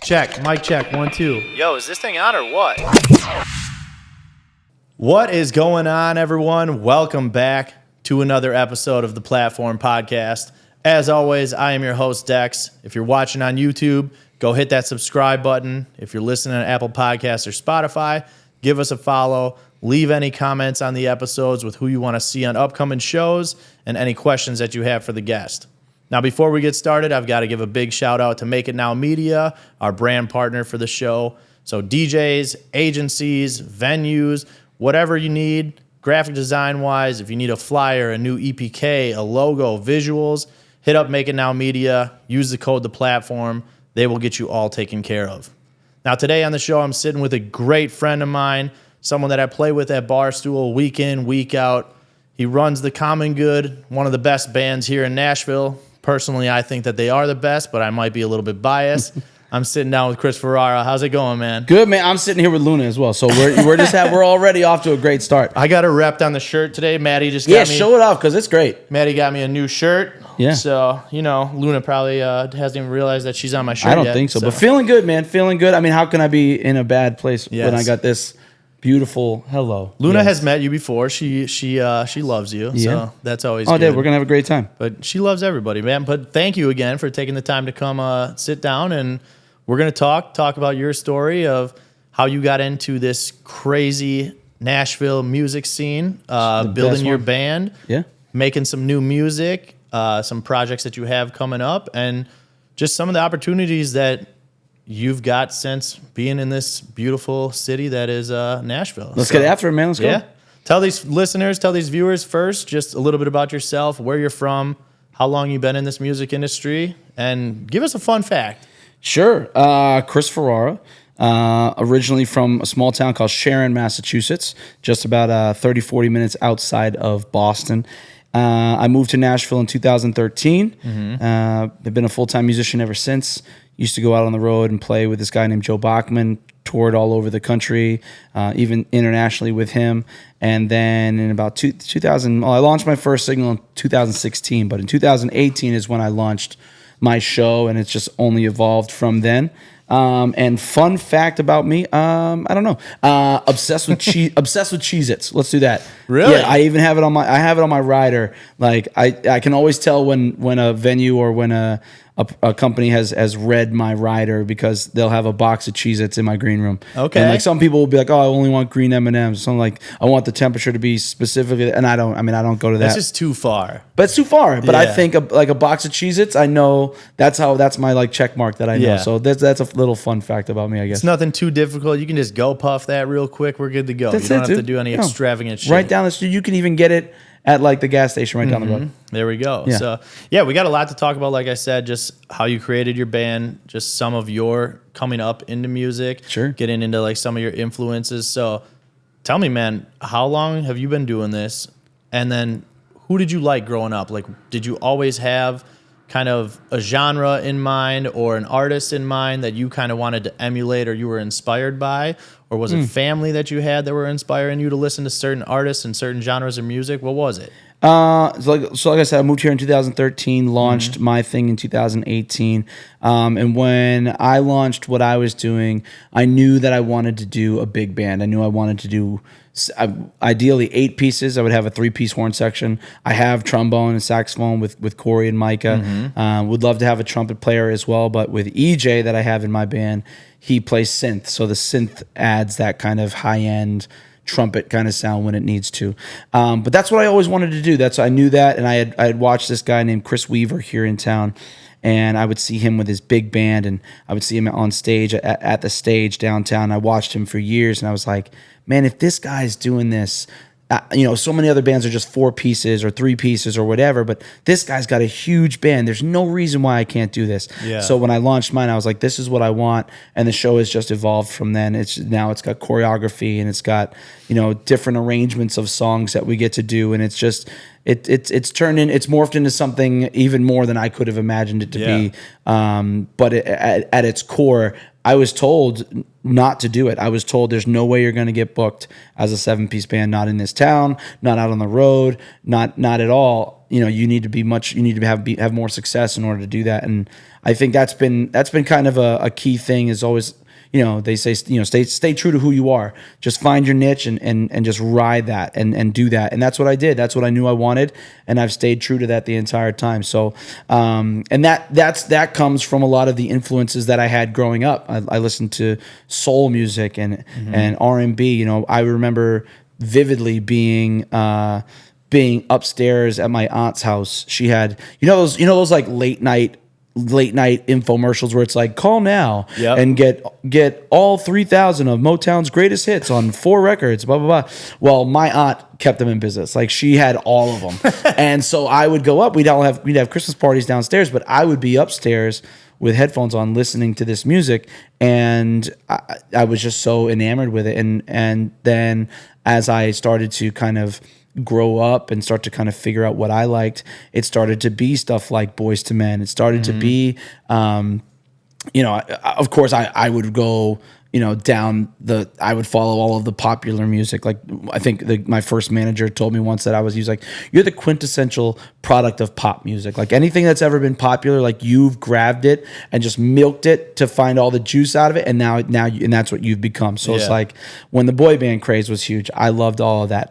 Check, mic check, 1, 2. Yo, is this thing on or what? What is going on, everyone? Welcome back to another episode of the Platform Podcast. As always, I am your host, Dex. If you're watching on YouTube, go hit that subscribe button. If you're listening on Apple Podcasts or Spotify, give us a follow. Leave any comments on the episodes with who you want to see on upcoming shows and any questions that you have for the guest. Now, before we get started, I've got to give a big shout out to Make It Now Media, our brand partner for the show. So DJs, agencies, venues, whatever you need, graphic design wise, if you need a flyer, a new EPK, a logo, visuals, hit up Make It Now Media, use the code The Platform. They will get you all taken care of. Now, today on the show, I'm sitting with a great friend of mine, someone that I play with at Barstool week in, week out. He runs The Common Good, one of the best bands here in Nashville. Personally, I think that they are the best, but I might be a little bit biased. I'm sitting down with Chris Ferrara. How's it going, man? Good, man. I'm sitting here with Luna as well, so we're already off to a great start. I got a rep on the shirt today. Maddie just got me. Show it off because it's great. Maddie got me a new shirt. Yeah. So, Luna probably hasn't even realized that she's on my shirt I don't yet, think so, but feeling good, man. Feeling good. I mean, how can I be in a bad place when I got this beautiful hello? Luna has met you before. She loves you. Yeah. So that's always good. good. We're going to have a great time. But she loves everybody, man. But thank you again for taking the time to come sit down, and we're going to talk about your story of how you got into this crazy Nashville music scene, building your band, making some new music, some projects that you have coming up, and just some of the opportunities that you've got since being in this beautiful city that is Nashville. Let's get after it, man. Let's go. Yeah. Tell these listeners, tell these viewers first, just a little bit about yourself, where you're from, how long you've been in this music industry, and give us a fun fact. Sure. Chris Ferrara, originally from a small town called Sharon, Massachusetts, just about 30, 40 minutes outside of Boston. I moved to Nashville in 2013. I've been a full-time musician ever since. Used to go out on the road and play with this guy named Joe Bachman, toured all over the country, even internationally with him. And then in about 2000, I launched my first single in 2016, but in 2018 is when I launched my show, and it's just only evolved from then. And fun fact about me, I don't know, obsessed with Cheez-Its. Let's do that. Really? Yeah, I even have it on my rider. Like I can always tell when a venue or when a company has read my rider because they'll have a box of Cheez-Its in my green room. Okay. And like some people will be like, oh, I only want green M&Ms. So I'm like, I want the temperature to be specifically, and I don't go to that. That's just too far. But it's too far. But Yeah. I think a box of Cheez-Its, I know that's my like check mark that I know. Yeah. So that's a little fun fact about me, I guess. It's nothing too difficult. You can just go puff that real quick. We're good to go. That's you don't it, have to dude. do any No. extravagant shit. Right down the street. You can even get it at like the gas station right down the road. There we go. Yeah. So, yeah, we got a lot to talk about. Like I said, just how you created your band, just some of your coming up into music. Sure. Getting into like some of your influences. So, tell me, man, how long have you been doing this? And then, who did you like growing up? Like, did you always have kind of a genre in mind or an artist in mind that you kind of wanted to emulate or you were inspired by? Or was it family that you had that were inspiring you to listen to certain artists and certain genres of music? What was it? So like I said, I moved here in 2013, launched my thing in 2018. And when I launched what I was doing, I knew that I wanted to do a big band. I knew I wanted to do ideally 8 pieces. I would have a 3-piece horn section. I have trombone and saxophone with Corey and Micah. Would love to have a trumpet player as well, but with EJ that I have in my band, he plays synth. So the synth adds that kind of high-end trumpet kind of sound when it needs to. But that's what I always wanted to do. I knew that, and I had watched this guy named Chris Weaver here in town, and I would see him with his big band, and I would see him on stage at the stage downtown. I watched him for years, and I was like, man, if this guy's doing this, so many other bands are just 4 pieces or 3 pieces or whatever, but this guy's got a huge band. There's no reason why I can't do this. Yeah. So when I launched mine, I was like, this is what I want. And the show has just evolved from then. It's got choreography, and it's got, different arrangements of songs that we get to do. And it's just, it's morphed into something even more than I could have imagined it to be. But at its core, I was told not to do it. I was told there's no way you're going to get booked as a 7-piece band, not in this town, not out on the road, not at all. you need to have more success in order to do that. And I think that's been kind of a key thing, is always, they say, stay true to who you are. Just find your niche and just ride that and do that. And that's what I did. That's what I knew I wanted, and I've stayed true to that the entire time. So, and that comes from a lot of the influences that I had growing up. I listened to soul music and R&B. I remember vividly being upstairs at my aunt's house. She had those like late night infomercials where it's like, call now and get all 3,000 of Motown's greatest hits on 4 records, blah blah blah. Well, my aunt kept them in business. Like, she had all of them. And so I would go up, we'd have Christmas parties downstairs, but I would be upstairs with headphones on listening to this music, and I was just so enamored with it. And then as I started to kind of grow up and start to kind of figure out what I liked, it started to be stuff like Boys to Men. It started to be, of course I would go, I would follow all of the popular music. Like, I think my first manager told me once that he was like, you're the quintessential product of pop music. Like, anything that's ever been popular, like, you've grabbed it and just milked it to find all the juice out of it. And now that's what you've become. So it's like, when the boy band craze was huge, I loved all of that.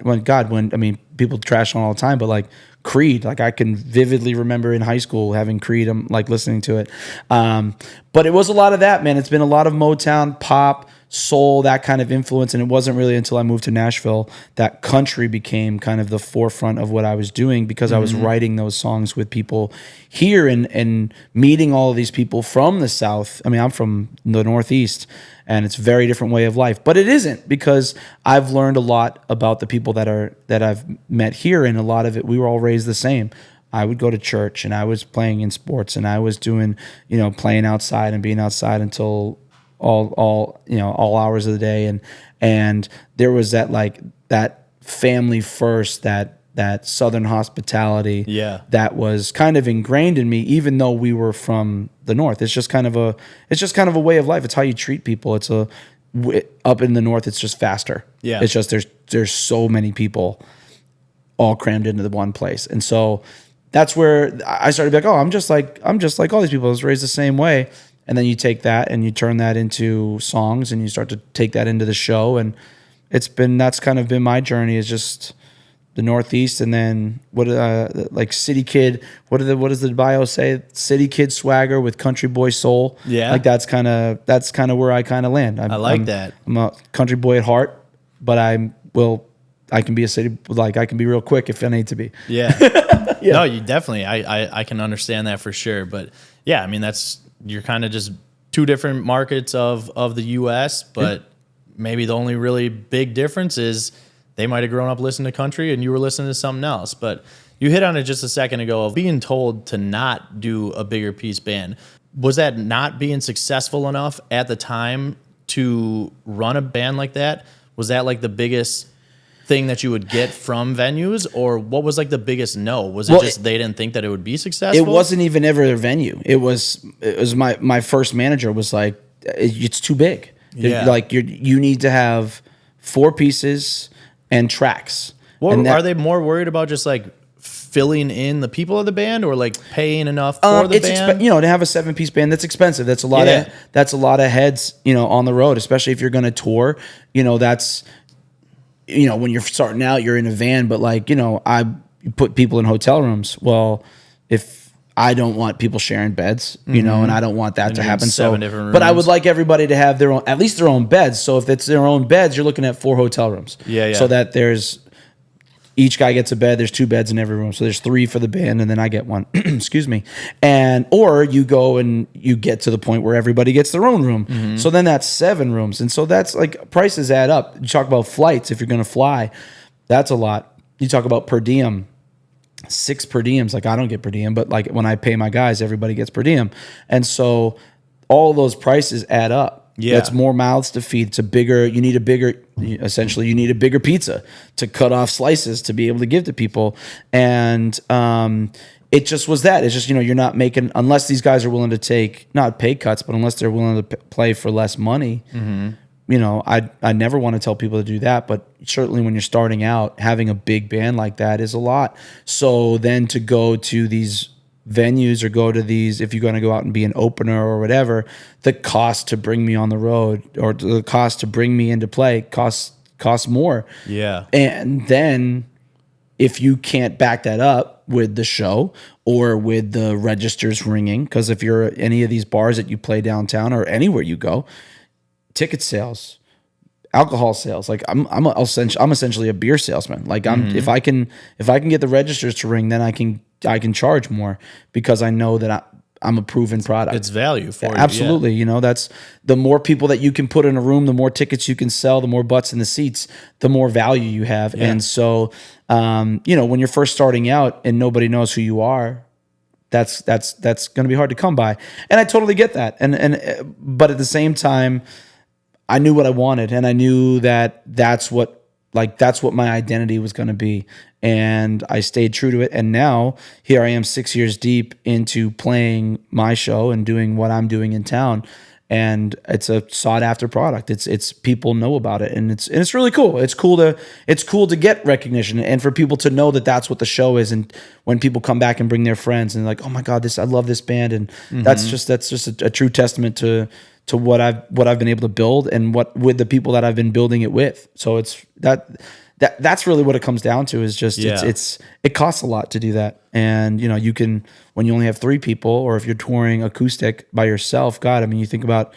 People trash on all the time, but like Creed, like, I can vividly remember in high school having Creed, I'm like listening to it. But it was a lot of that, man. It's been a lot of Motown, pop, soul, that kind of influence. And it wasn't really until I moved to Nashville that country became kind of the forefront of what I was doing, because I was writing those songs with people here and meeting all of these people from the South. I mean, I'm from the Northeast, and it's a very different way of life. But it isn't, because I've learned a lot about the people that I've met here, and a lot of it, we were all raised the same. I would go to church, and I was playing in sports, and I was doing, playing outside and being outside until all hours of the day, and there was that family first, that Southern hospitality, that was kind of ingrained in me, even though we were from the North. It's just kind of a way of life. It's how you treat people. It's up in the North, it's just faster. Yeah, it's just there's so many people all crammed into the one place, and so that's where I started to be like, oh, I'm just like all these people. I was raised the same way. And then you take that and you turn that into songs, and you start to take that into the show. And that's kind of been my journey, is just the Northeast. And then like city kid, what does the bio say? City kid swagger with country boy soul. Yeah. Like, that's kind of where I kind of land. I like that. I'm a country boy at heart, but I can be a city, like, I can be real quick if I need to be. Yeah. Yeah. No, you definitely, I can understand that for sure. But yeah, I mean, you're kind of just two different markets of the U.S., but maybe the only really big difference is they might have grown up listening to country and you were listening to something else. But you hit on it just a second ago of being told to not do a bigger piece band. Was that not being successful enough at the time to run a band like that? Was that like the biggest thing that you would get from venues, or what was like the biggest no? Was it just they didn't think that it would be successful? It wasn't even ever a venue. It was my first manager was like, it's too big. Yeah. Like, you need to have 4 pieces and tracks. Well, are they more worried about just like filling in the people of the band, or like paying enough for the band? To have a 7-piece band, that's expensive. That's a lot of heads, on the road, especially if you're going to tour. That's, when you're starting out, you're in a van, but like, I put people in hotel rooms. Well, if I don't want people sharing beds, and I don't want that to happen. But I would like everybody to have at least their own beds. So if it's their own beds, you're looking at 4 hotel rooms. Yeah. So that each guy gets a bed. There's 2 beds in every room. So there's 3 for the band, and then I get 1. Excuse me. Or you go and you get to the point where everybody gets their own room. Mm-hmm. So then that's 7 rooms. And so that's like, prices add up. You talk about flights, if you're going to fly, that's a lot. You talk about per diem, 6 per diems. Like, I don't get per diem, but like when I pay my guys, everybody gets per diem. And so all those prices add up. Yeah. That's more mouths to feed. You need a bigger pizza to cut off slices to be able to give to people. And it just was that. It's just, you're not making, unless these guys are willing to take, not pay cuts, but unless they're willing to play for less money, I never want to tell people to do that, but certainly when you're starting out, having a big band like that is a lot. So then to go to these venues or go to these, if you're going to go out and be an opener or whatever, the cost to bring me on the road or the cost to bring me into play costs more. Yeah. And then if you can't back that up with the show or with the registers ringing, because if you're at any of these bars that you play downtown or anywhere you go, ticket sales, alcohol sales, like I'm essentially a beer salesman. Like if I can get the registers to ring, then I can charge more because I know that I'm a proven product. It's value for you. Absolutely. That's the more people that you can put in a room, the more tickets you can sell, the more butts in the seats, the more value you have. Yeah. And so, when you're first starting out and nobody knows who you are, that's going to be hard to come by. And I totally get that. But at the same time, I knew what I wanted, and I knew that that's what my identity was going to be. And I stayed true to it. And now here I am 6 years deep into playing my show and doing what I'm doing in town. And it's a sought after product. It's people know about it, and it's really cool. It's cool to get recognition and for people to know that that's what the show is. And when people come back and bring their friends and like, oh my God, I love this band. And that's just a true testament to what I've been able to build and with the people that I've been building it with. So it's that's really what it comes down to is just it costs a lot to do that. And you can, when you only have 3 people, or if you're touring acoustic by yourself, God, I mean, you think about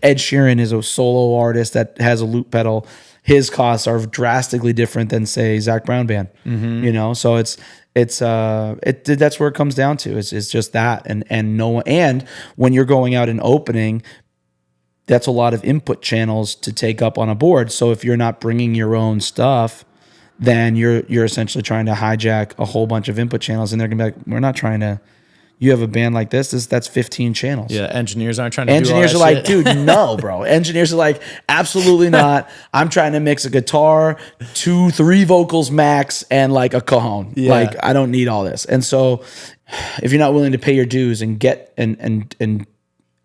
Ed Sheeran is a solo artist that has a loop pedal. His costs are drastically different than say Zach Brown band. So that's where it comes down to. It's just that. And when you're going out and opening, that's a lot of input channels to take up on a board. So if you're not bringing your own stuff, then you're essentially trying to hijack a whole bunch of input channels, and they're gonna be like, we're not trying to. You have a band like that's 15 channels. Yeah, engineers aren't trying to. Engineers do are all that like, shit. dude, no, bro. Engineers are like, absolutely not. I'm trying to mix a guitar, 2-3 vocals max, and like a cajon. Yeah. Like I don't need all this. And so, if you're not willing to pay your dues and get and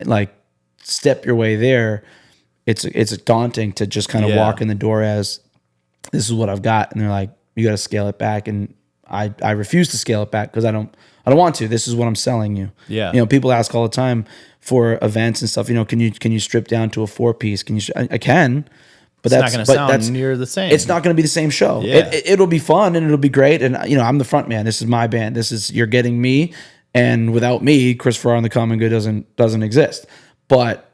like step your way there, it's daunting to just kind of walk in the door as this is what I've got, and they're like, you got to scale it back, and I refuse to scale it back because I don't want to. This is what I'm selling you. Yeah. People ask all the time for events and stuff. Can you strip down to a 4-piece? Can you? I can, but It's not going to sound near the same. It's not going to be the same show. Yeah. It'll be fun and it'll be great. And I'm the front man. This is my band. You're getting me, and without me, Chris Ferrara and the Common Good doesn't exist. But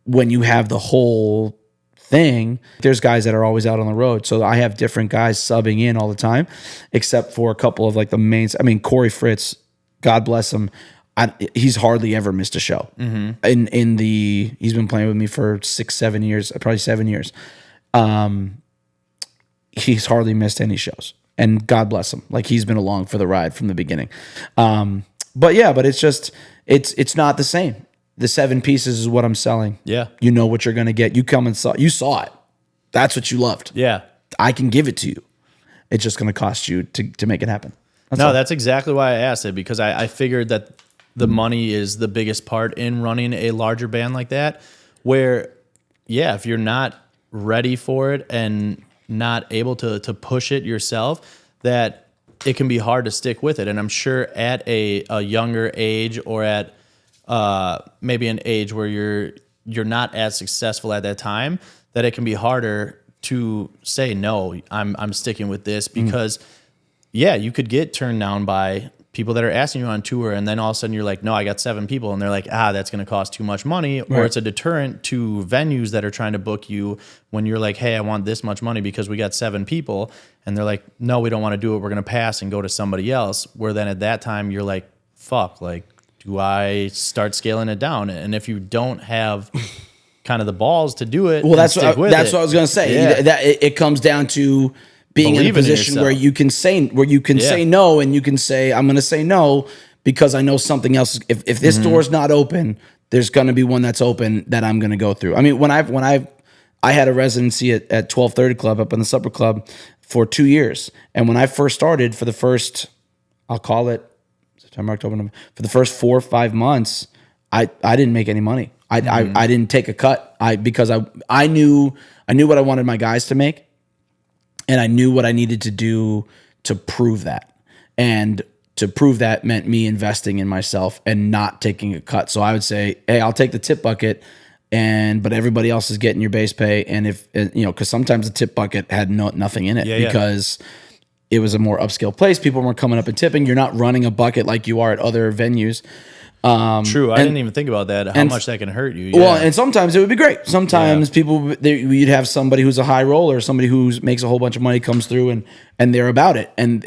when you have the whole thing, there's guys that are always out on the road. So I have different guys subbing in all the time, except for a couple of like the mains. I mean, Corey Fritz, God bless him. He's hardly ever missed a show. He's been playing with me for 6-7 years, probably 7 years. He's hardly missed any shows, and God bless him. Like he's been along for the ride from the beginning. But it's just, it's not the same. The 7 pieces is what I'm selling. Yeah. You know what you're going to get. You saw it. That's what you loved. Yeah. I can give it to you. It's just going to cost you to make it happen. That's exactly why I asked it, because I figured that the money is the biggest part in running a larger band like that, where, if you're not ready for it and not able to push it yourself, that it can be hard to stick with it. And I'm sure at a younger age, or at maybe an age where you're not as successful at that time, that it can be harder to say, no, I'm sticking with this, because you could get turned down by people that are asking you on tour, and then all of a sudden you're like, no, I got 7 people, and they're like, that's going to cost too much money. Right. Or it's a deterrent to venues that are trying to book you when you're like, hey, I want this much money because we got 7 people, and they're like, no, we don't want to do it. We're going to pass and go to somebody else. Where then at that time you're like, fuck, like, do I start scaling it down? And if you don't have kind of the balls to do it, that's what I was going to say. Yeah. That it comes down to being in a position where you can say no, and you can say, I'm going to say no because I know something else. If this door's not open, there's going to be one that's open that I'm going to go through. I mean, I had a residency at 1230 Club up in the Supper Club for 2 years, and when I first started, for the first, I'll call it September, October, November, for the first 4 or 5 months, I didn't make any money. I didn't take a cut. Because I knew what I wanted my guys to make, and I knew what I needed to do to prove that. And to prove that meant me investing in myself and not taking a cut. So I would say, hey, I'll take the tip bucket, but everybody else is getting your base pay. And if because sometimes the tip bucket had nothing in it because it was a more upscale place. People weren't coming up and tipping. You're not running a bucket like you are at other venues. True. I didn't even think about that. How much that can hurt you. Well, and sometimes it would be great. Sometimes you'd have somebody who's a high roller, somebody who makes a whole bunch of money comes through and they're about it, and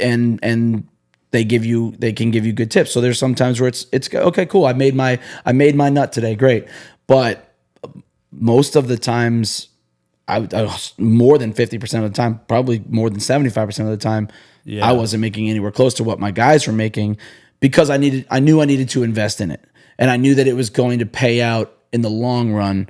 they can give you good tips. So there's sometimes where it's okay, cool. I made my nut today, great. But most of the times, I more than 50% of the time, probably more than 75% of the time, I wasn't making anywhere close to what my guys were making. Because I knew I needed to invest in it, and I knew that it was going to pay out in the long run,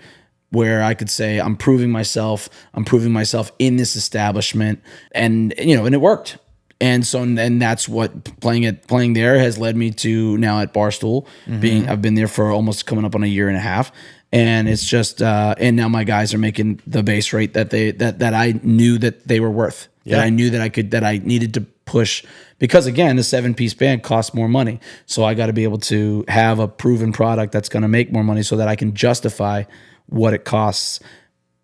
where I could say I'm proving myself in this establishment, and it worked. And so, and that's what playing there has led me to now at Barstool. I've been there for almost coming up on a year and a half, and it's just and now my guys are making the base rate that I knew that they were worth. That I knew that I needed to push, because again, a 7-piece band costs more money. So I got to be able to have a proven product that's going to make more money so that I can justify what it costs,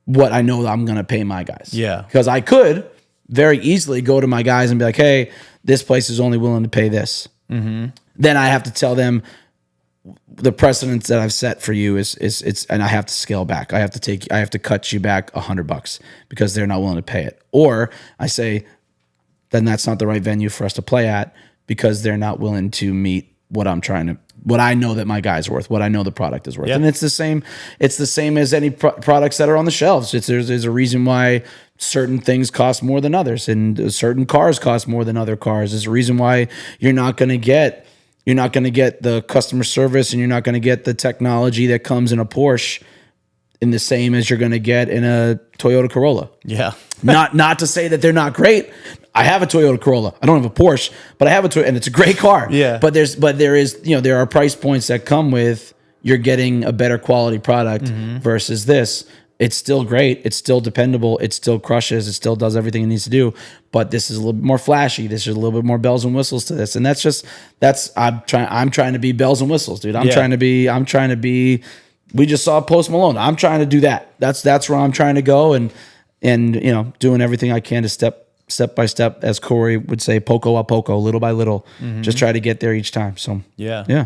what I know that I'm going to pay my guys. Yeah. Because I could very easily go to my guys and be like, hey, this place is only willing to pay this. Then I have to tell them the precedence that I've set for you is and I have to scale back. I have to cut you back $100 because they're not willing to pay it. Or I say, then that's not the right venue for us to play at because they're not willing to meet what I know that my guy's worth, what I know the product is worth. And it's the same as any products that are on the shelves. There's a reason why certain things cost more than others, and certain cars cost more than other cars. There's a reason why you're not going to get the customer service, and you're not going to get the technology that comes in a Porsche in the same as you're going to get in a Toyota Corolla. Yeah. Not to say that they're not great. I have a Toyota Corolla. I don't have a Porsche, but I have a Toyota, and it's a great car. Yeah. But there are price points that come with you're getting a better quality product versus this. It's still great. It's still dependable. It still crushes. It still does everything it needs to do. But this is a little bit more flashy. This is a little bit more bells and whistles to this. And I'm trying to be bells and whistles, dude. I'm trying to be. We just saw Post Malone. I'm trying to do that. That's where I'm trying to go, and doing everything I can to step by step, as Corey would say, poco a poco, little by little, just try to get there each time. So yeah.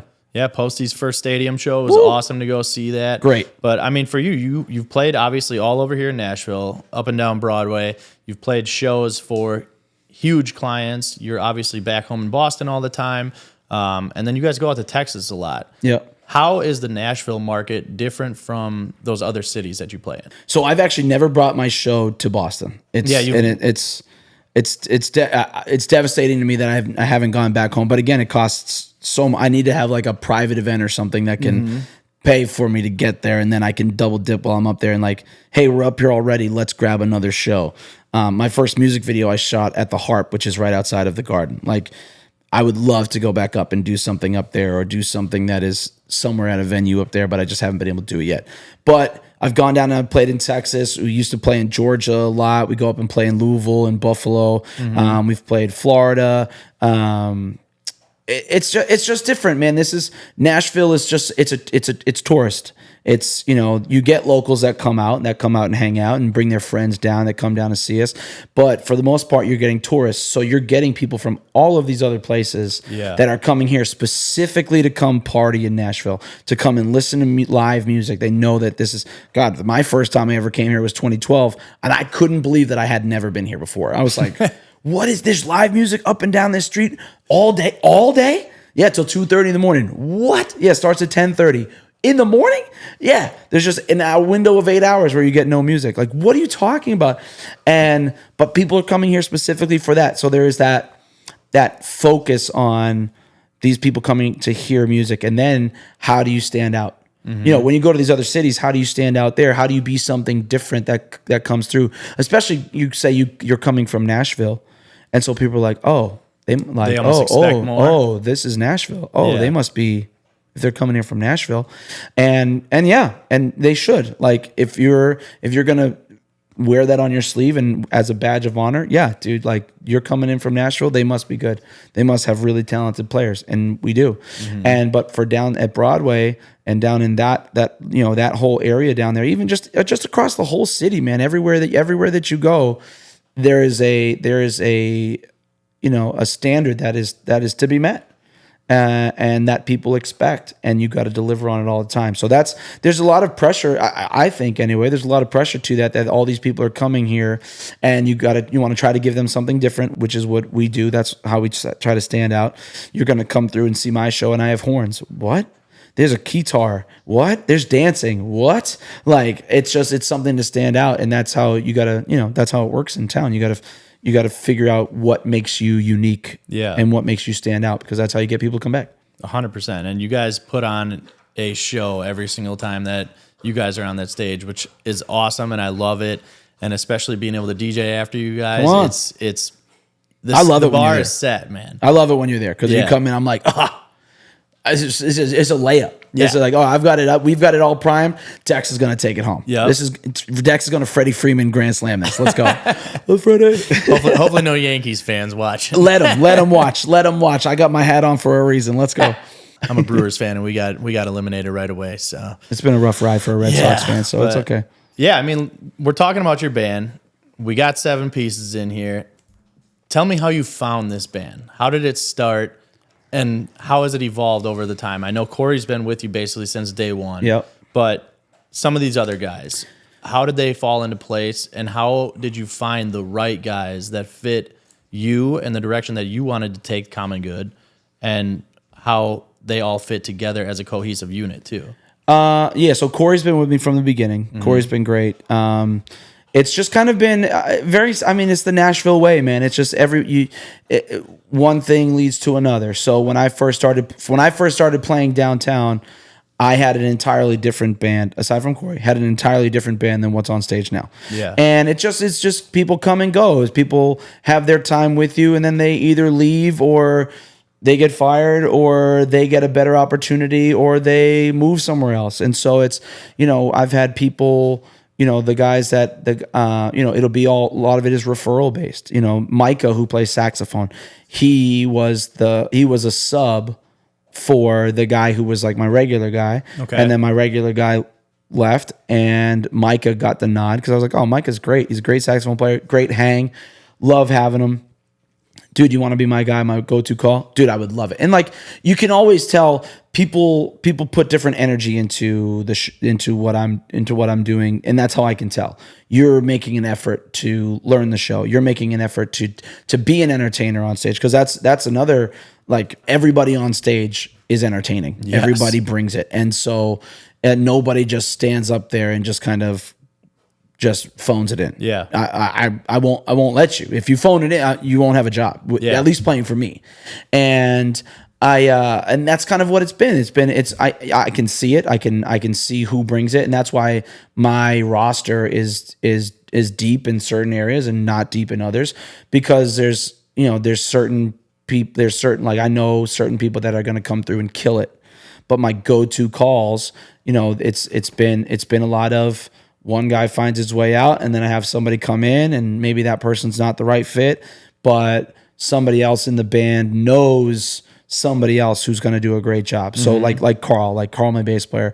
Posty's first stadium show was awesome to go see that. Great. But I mean, for you've played obviously all over here in Nashville, up and down Broadway. You've played shows for huge clients. You're obviously back home in Boston all the time, and then you guys go out to Texas a lot. Yeah. How is the Nashville market different from those other cities that you play in? So I've actually never brought my show to Boston. It's devastating to me that I haven't gone back home. But again, it costs so much. I need to have like a private event or something that can pay for me to get there, and then I can double dip while I'm up there and like, hey, we're up here already. Let's grab another show. My first music video I shot at the Harp, which is right outside of the Garden. Like, I would love to go back up and do something up there, or do something that is somewhere at a venue up there, but I just haven't been able to do it yet. But I've gone down and I've played in Texas. We used to play in Georgia a lot. We go up and play in Louisville and Buffalo. We've played Florida. It's just different, man. Nashville is just it's tourist. It's, you get locals that come out and hang out and bring their friends down, that come down to see us. But for the most part, you're getting tourists. So you're getting people from all of these other places that are coming here specifically to come party in Nashville, to come and listen to live music. They know that this is, God, my first time I ever came here was 2012, and I couldn't believe that I had never been here before. I was like, what is this live music up and down this street all day? All day? Yeah, till 2:30 in the morning. What? Yeah, it starts at 10:30. In the morning? Yeah. There's just a window of 8 hours where you get no music. Like, what are you talking about? But people are coming here specifically for that. So there is that focus on these people coming to hear music. And then how do you stand out? When you go to these other cities, how do you stand out there? How do you be something different that comes through? Especially, you say you're coming from Nashville. And so people are like, oh, they almost expect more. Oh, this is Nashville. Oh, they must be if they're coming in from Nashville, and they should. Like if you're gonna wear that on your sleeve and as a badge of honor, yeah, dude, like you're coming in from Nashville, they must be good. They must have really talented players, and we do. But for down at Broadway and down in that that whole area down there, even just across the whole city, man, everywhere that you go, there is a a standard that is to be met. And that people expect, and you got to deliver on it all the time. So there's a lot of pressure. I think anyway, there's a lot of pressure to that all these people are coming here, and you want to try to give them something different, which is what we do. That's how we try to stand out. You're going to come through and see my show, and I have horns. What? There's a guitar. What? There's dancing. What? Like it's something to stand out, and that's how you got to that's how it works in town. You got to figure out what makes you unique and what makes you stand out, because that's how you get people to come back. 100%. And you guys put on a show every single time that you guys are on that stage, which is awesome, and I love it. And especially being able to DJ after you guys, I love it. The bar is set, man. I love it when you're there, because you come in, I'm like, it's a layup. Yeah. It's like, I've got it up. We've got it all primed. Dex is going to take it home. Yeah. Dex is going to Freddie Freeman Grand Slam this. Let's go. Freddie. Hopefully no Yankees fans watch. Let them watch. I got my hat on for a reason. Let's go. I'm a Brewers fan, and we got eliminated right away. So it's been a rough ride for a Red Sox fan, so it's okay. Yeah, I mean, we're talking about your band. We got 7 pieces in here. Tell me how you found this band. How did it start? And how has it evolved over the time? I know Corey's been with you basically since day one. Yep. But some of these other guys, how did they fall into place? And how did you find the right guys that fit you and the direction that you wanted to take Common Good? And how they all fit together as a cohesive unit too? So Corey's been with me from the beginning. Mm-hmm. Corey's been great. It's just kind of been it's the Nashville way, man. It's just one thing leads to another. So when I first started playing downtown, I had an entirely different band, aside from Corey, had an entirely different band than what's on stage now. Yeah. And it's just people come and go. People have their time with you, and then they either leave, or they get fired, or they get a better opportunity, or they move somewhere else. And so it's, I've had people, the guys that it'll be a lot of it is referral based. Micah, who plays saxophone, he was a sub for the guy who was like my regular guy. Okay. And then my regular guy left, and Micah got the nod, because I was like, oh, Micah's great. He's a great saxophone player, great hang, love having him. Dude, you want to be my guy, my go-to call? Dude, I would love it. And like, you can always tell people put different energy into what I'm doing, and that's how I can tell. You're making an effort to learn the show. You're making an effort to be an entertainer on stage, because that's another, like, everybody on stage is entertaining. Yes. Everybody brings it. And so nobody just stands up there and just kind of just phones it in. Yeah. I won't let you. If you phone it in, you won't have a job. At least playing for me. And and that's kind of what it's been. I can see it. I can see who brings it, and that's why my roster is deep in certain areas and not deep in others, because there's certain people, I know certain people that are going to come through and kill it. But my go-to calls, it's been a lot of, one guy finds his way out, and then I have somebody come in, and maybe that person's not the right fit, but somebody else in the band knows somebody else who's going to do a great job. Mm-hmm. So like Carl, my bass player,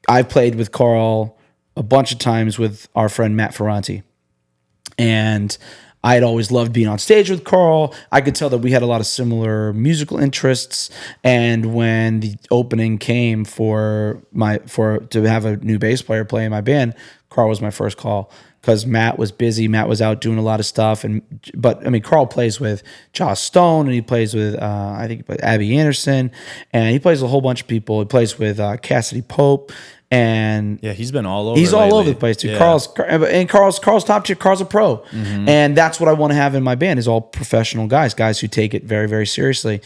I've played with Carl a bunch of times with our friend Matt Ferranti, and I had always loved being on stage with Carl. I could tell that we had a lot of similar musical interests. And when the opening came to have a new bass player play in my band, Carl was my first call, because Matt was busy. Matt was out doing a lot of stuff. But Carl plays with Joss Stone, and he plays with I think Abby Anderson, and he plays with a whole bunch of people. He plays with Cassidy Pope. And yeah, he's been all over. He's all over the place, dude. Yeah. Carl's top tier. Carl's a pro, mm-hmm. And that's what I want to have in my band, is all professional guys who take it very, very seriously.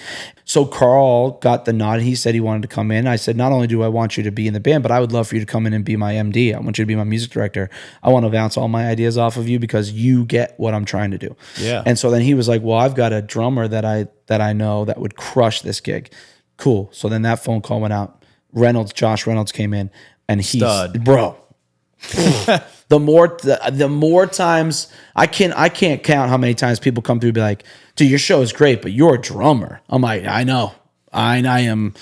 So Carl got the nod. He said he wanted to come in. I said, not only do I want you to be in the band, but I would love for you to come in and be my MD. I want you to be my music director. I want to bounce all my ideas off of you, because you get what I'm trying to do. Yeah. And so then he was like, well, I've got a drummer that I know that would crush this gig. Cool. So then that phone call went out. Josh Reynolds came in, and he's Stud. bro. The more times I can't count how many times people come through and be like, dude, your show is great, but you're a drummer. I'm like, I know. I'm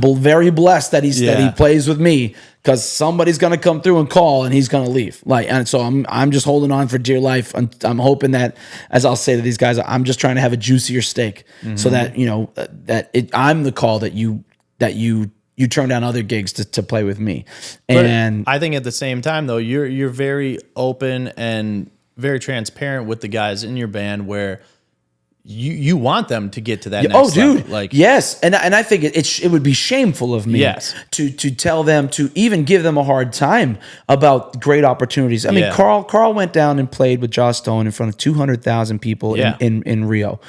very blessed that that he plays with me, because somebody's gonna come through and call, and he's gonna leave. And so I'm just holding on for dear life. And I'm hoping that, as I'll say to these guys, I'm just trying to have a juicier steak, so that I'm the call that you turn down other gigs to play with me. And I think at the same time, though, you're very open and very transparent with the guys in your band, where you want them to get to that next level. Yes. And I think it would be shameful of me to tell them, to even give them a hard time about great opportunities. I mean, Carl went down and played with Joss Stone in front of 200,000 people in Rio.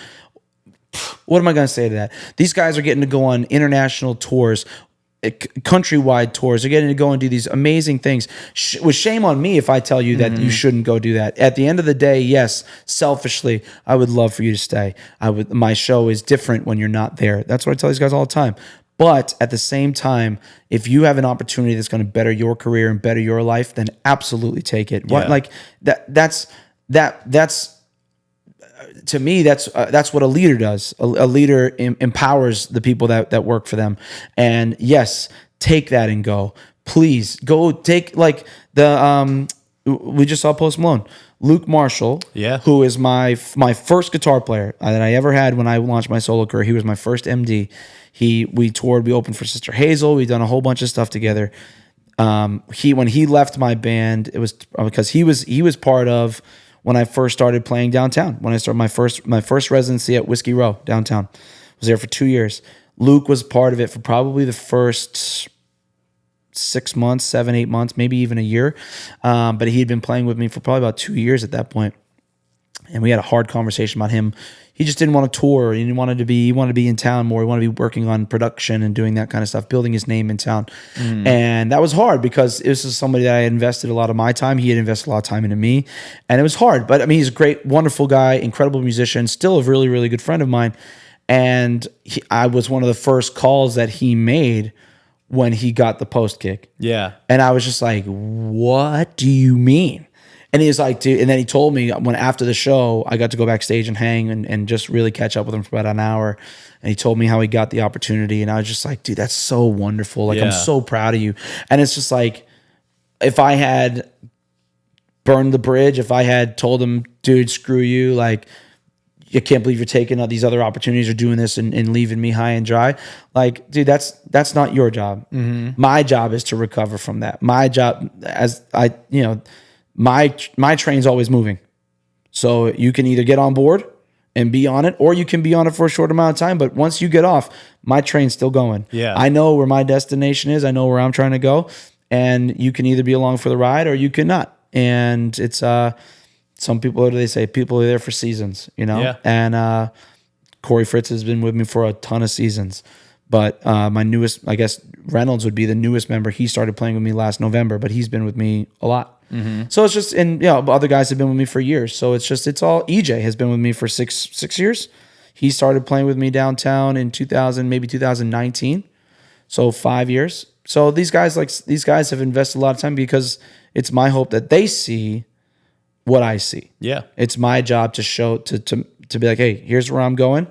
What am I going to say to that? These guys are getting to go on international tours, countrywide tours. They're getting to go and do these amazing things. With shame on me if I tell you that you shouldn't go do that. At the end of the day, yes, selfishly, I would love for you to stay. My show is different when you're not there. That's what I tell these guys all the time. But at the same time, if you have an opportunity that's going to better your career and better your life, then absolutely take it. That's to me, that's what a leader does. A leader empowers the people that work for them. And yes, take that and go. Please go take, like, we just saw Post Malone. Luke Marshall, who is my first guitar player that I ever had when I launched my solo career. He was my first MD. We toured, we opened for Sister Hazel. We've done a whole bunch of stuff together. When he left my band, it was because he was part of when I first started playing downtown. When I started my first residency at Whiskey Row downtown, I was there for 2 years. Luke was part of it for probably the first 6 months, 7, 8 months, maybe even a year. But he had been playing with me for probably about 2 years at that point. And we had a hard conversation about him. He just didn't want to tour. He wanted to be in town more. He wanted to be working on production and doing that kind of stuff, building his name in town. And that was hard, because this is somebody that I had invested a lot of my time. He had invested a lot of time into me, and it was hard. But I mean, he's a great, wonderful guy, incredible musician, still a really, really good friend of mine. And I was one of the first calls that he made when he got the post kick. Yeah. And I was just like, what do you mean? And he was like, dude, and then he told me when after the show, I got to go backstage and hang and just really catch up with him for about an hour. And he told me how he got the opportunity. And I was just like, dude, that's so wonderful. Like, I'm so proud of you. And it's just like, if I had burned the bridge, if I had told him, dude, screw you, like, you can't believe you're taking these other opportunities or doing this and leaving me high and dry. Like, dude, that's not your job. My job is to recover from that. My job, my train's always moving. So you can either get on board and be on it, or you can be on it for a short amount of time. But once you get off, my train's still going. Yeah. I know where my destination is. I know where I'm trying to go. And you can either be along for the ride or you cannot. And it's some people, what do they say? People are there for seasons, Yeah. And Corey Fritz has been with me for a ton of seasons. But my newest, I guess Reynolds would be the newest member. He started playing with me last November, but he's been with me a lot. So it's just, and other guys have been with me for years. So it's all, EJ has been with me for six years. He started playing with me downtown in 2019. So 5 years. So these guys have invested a lot of time, because it's my hope that they see what I see. Yeah. It's my job to show, to be like, hey, here's where I'm going.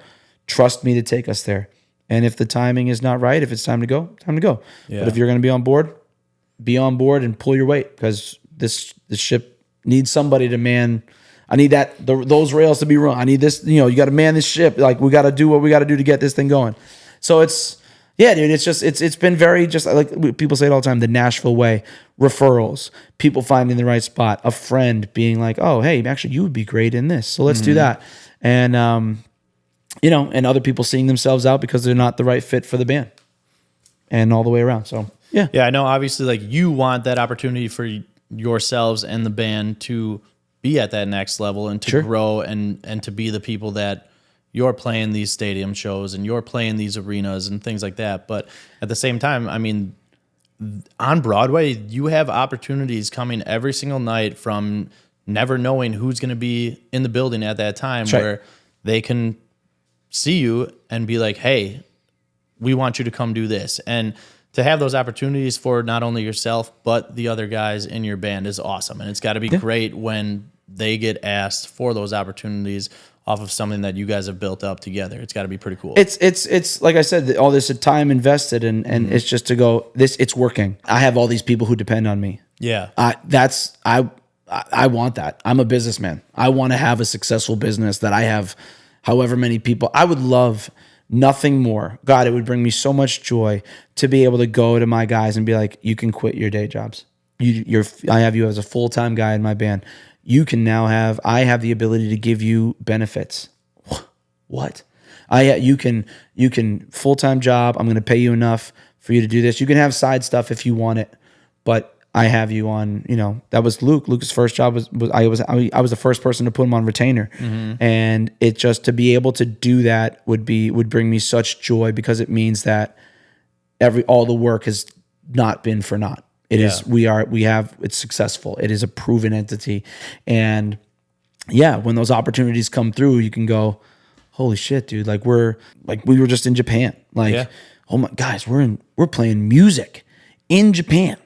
Trust me to take us there. And if the timing is not right, if it's time to go, time to go. Yeah. But if you're going to be on board and pull your weight, because this ship needs somebody to man. I need those rails to be run. I need this, you got to man this ship. Like, we got to do what we got to do to get this thing going. So it's, yeah, dude, it's been very, just like people say it all the time, the Nashville way. Referrals, people finding the right spot, a friend being like, oh, hey, actually you would be great in this. So let's do that. And, and other people seeing themselves out because they're not the right fit for the band, and all the way around. So, yeah. Yeah, I know, obviously, like, you want that opportunity for yourselves and the band to be at that next level and to grow and to be the people that you're playing these stadium shows and you're playing these arenas and things like that. But at the same time, I mean, on Broadway, you have opportunities coming every single night from never knowing who's going to be in the building at that time, where they can see you and be like, hey, we want you to come do this. And to have those opportunities for not only yourself, but the other guys in your band is awesome. And it's got to be great when they get asked for those opportunities off of something that you guys have built up together. It's got to be pretty cool. It's like I said, all this time invested and it's just to go, it's working. I have all these people who depend on me. Yeah. I want that. I'm a businessman. I want to have a successful business that I have however many people. I would love nothing more. God, it would bring me so much joy to be able to go to my guys and be like, you can quit your day jobs. I have you as a full-time guy in my band. You can now I have the ability to give you benefits. What? You can full-time job. I'm going to pay you enough for you to do this. You can have side stuff if you want it, but I have you on, that was Luke. Luke's first job was I was the first person to put him on retainer. And it just to be able to do that would bring me such joy because it means that all the work has not been for naught. It's successful. It is a proven entity. And when those opportunities come through, you can go, holy shit, dude. We were just in Japan. Oh my guys, we're playing music in Japan.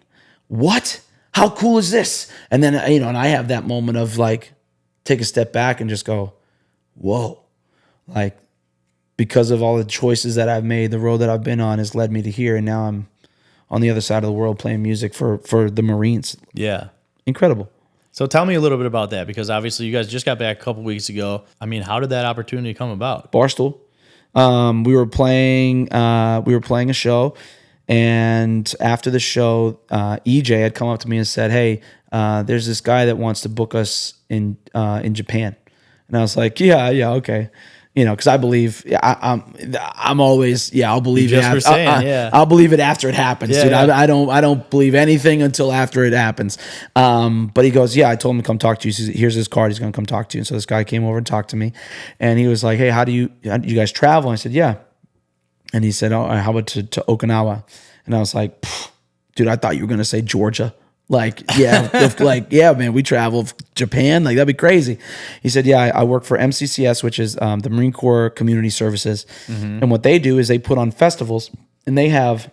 What? How cool is this? And then, and I have that moment of take a step back and just go, whoa. Because of all the choices that I've made, the road that I've been on has led me to here. And now I'm on the other side of the world playing music for the Marines. Yeah. Incredible. So tell me a little bit about that, because obviously you guys just got back a couple weeks ago. I mean, how did that opportunity come about? Barstool. We were playing a show. And after the show, EJ had come up to me and said, "Hey, there's this guy that wants to book us in Japan." And I was like, "Yeah, okay." Because I believe I'm always I'll believe it. I'll believe it after it happens, dude. Yeah. I don't believe anything until after it happens. But he goes, "Yeah, I told him to come talk to you. Here's his card. He's going to come talk to you." And so this guy came over and talked to me, and he was like, "Hey, how do you guys travel?" And I said, "Yeah." And he said, "Oh, how about to Okinawa?" And I was like, "Dude, I thought you were gonna say Georgia." Yeah, man, we travel Japan. That'd be crazy. He said, "Yeah, I work for MCCS, which is the Marine Corps Community Services, and what they do is they put on festivals, and they have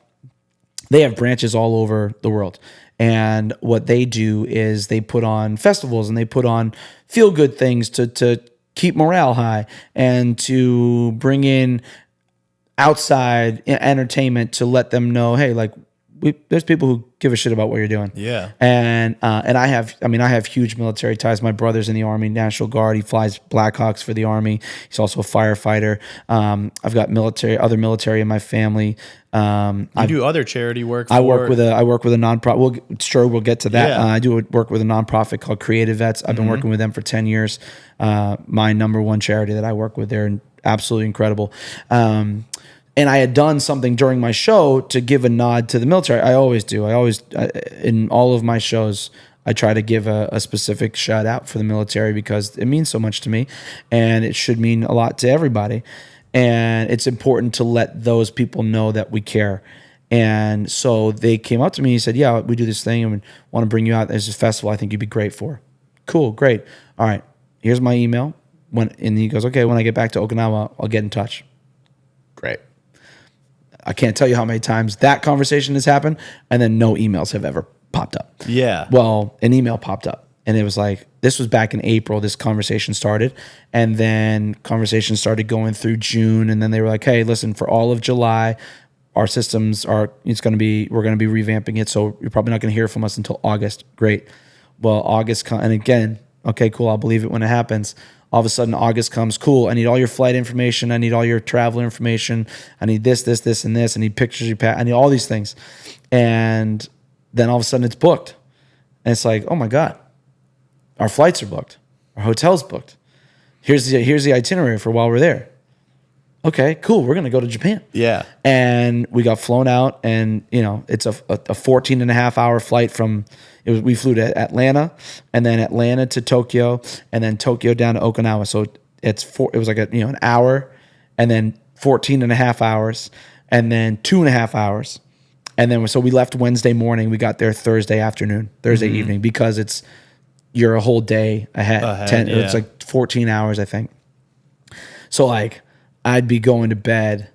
branches all over the world. And what they do is they put on festivals and they put on feel good things to keep morale high and to bring in outside entertainment to let them know, hey, there's people who give a shit about what you're doing." Yeah. And I have huge military ties. My brother's in the Army, National Guard. He flies Blackhawks for the Army. He's also a firefighter. I've got other military in my family. You do other charity work. I work with a nonprofit. We'll get to that. Yeah. I do work with a nonprofit called Creative Vets. I've been working with them for 10 years. My number one charity that I work with. They're absolutely incredible. And I had done something during my show to give a nod to the military. I always do. In all of my shows, I try to give a specific shout out for the military because it means so much to me and it should mean a lot to everybody. And it's important to let those people know that we care. And so they came up to me and said, "Yeah, we do this thing and we want to bring you out. There's a festival I think you'd be great for." Cool, great. All right, here's my email. And he goes, "Okay, when I get back to Okinawa, I'll get in touch." Great. I can't tell you how many times that conversation has happened, and then no emails have ever popped up. Yeah. Well, an email popped up, and it was this was back in April, this conversation started, and then conversations started going through June, and then they were like, "Hey, listen, for all of July, our systems we're going to be revamping it, so you're probably not going to hear from us until August." Great. Well, August, and again, okay, cool, I'll believe it when it happens. All of a sudden, August comes. Cool. I need all your flight information. I need all your travel information. I need this, and this. I need pictures you pass. I need all these things. And then all of a sudden, it's booked. And it's like, oh my God, our flights are booked. Our hotel's booked. Here's the itinerary for while we're there. Okay, cool. We're going to go to Japan. Yeah. And we got flown out, and it's a 14 and a half hour flight we flew to Atlanta, and then Atlanta to Tokyo, and then Tokyo down to Okinawa. So it was like an hour, and then 14 and a half hours, and then 2.5 hours. And then so we left Wednesday morning. We got there Thursday evening, because you're a whole day ahead. It's like 14 hours, I think. So I'd be going to bed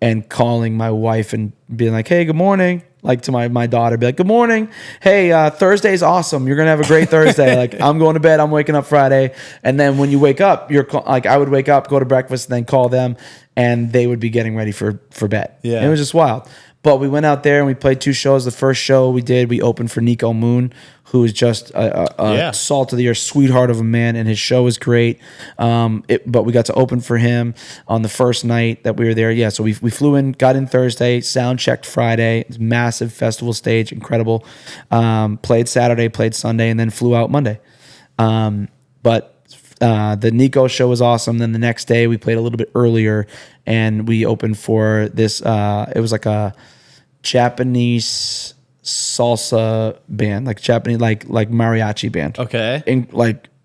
and calling my wife and being like, hey, good morning. Like to my daughter, be like, good morning. Hey, Thursday's awesome. You're going to have a great Thursday. Like I'm going to bed. I'm waking up Friday. And then when you wake up, like I would wake up, go to breakfast, and then call them and they would be getting ready for bed. Yeah. And it was just wild. But we went out there and we played 2 shows. The first show we opened for Nico Moon, who is just a salt of the earth, sweetheart of a man, and his show was great. But we got to open for him on the first night that we were there. Yeah, so we flew in, got in Thursday, sound checked Friday. It was massive festival stage, incredible. Played Saturday, played Sunday, and then flew out Monday. But the Nico show was awesome. Then the next day we played a little bit earlier, and we opened for this. It was like a Japanese salsa band, like Japanese, like mariachi band. Okay.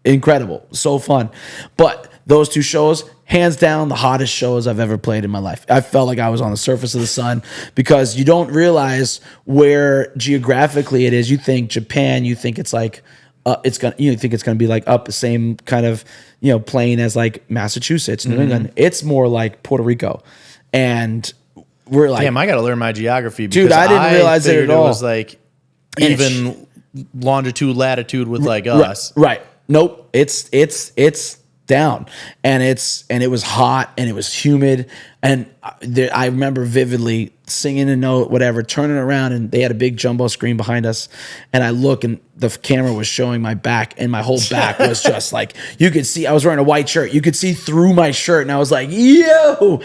Incredible. So fun. But those 2 shows, hands down, the hottest shows I've ever played in my life. I felt like I was on the surface of the sun because you don't realize where geographically it is. You think Japan, you think it's like, you think it's gonna be like up the same kind of, plane as like Massachusetts, New England. It's more like Puerto Rico. And we're like, damn, I got to learn my geography. Dude, I didn't realize it at all. It was like even longitude, latitude with like us. Right. Nope. It's down, and it was hot and it was humid, and I remember vividly singing a note, whatever, turning around, and they had a big jumbo screen behind us, and I look and the camera was showing my back, and my whole back was just like, you could see, I was wearing a white shirt. You could see through my shirt, and I was like, yo!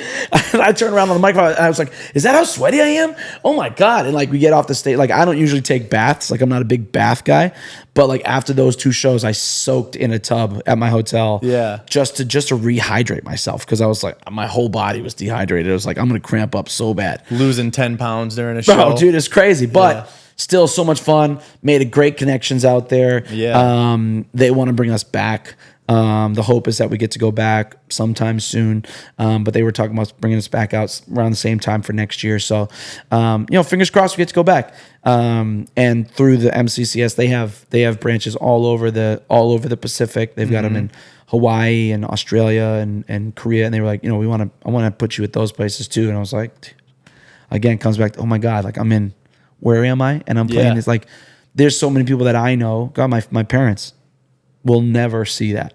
And I turned around on the microphone, and I was like, is that how sweaty I am? Oh my God. And like, we get off the stage, like, I don't usually take baths. Like, I'm not a big bath guy, but like after those 2 shows, I soaked in a tub at my hotel. Yeah. Just to rehydrate myself. Cause I was like, my whole body was dehydrated. It was like, I'm going to cramp up so bad. Losing 10 pounds during a show. Bro, dude, it's crazy. But still so much fun. Made a great connections out there. Yeah. They want to bring us back. The hope is that we get to go back sometime soon. But they were talking about bringing us back out around the same time for next year. So, fingers crossed we get to go back. And through the MCCS, they have branches all over the Pacific. They've got them in Hawaii and Australia and Korea. And they were like, I want to put you at those places too. And I was like, again, comes back to, oh my God, like where am I? And I'm playing. It's like, there's so many people that I know. God, my parents will never see that.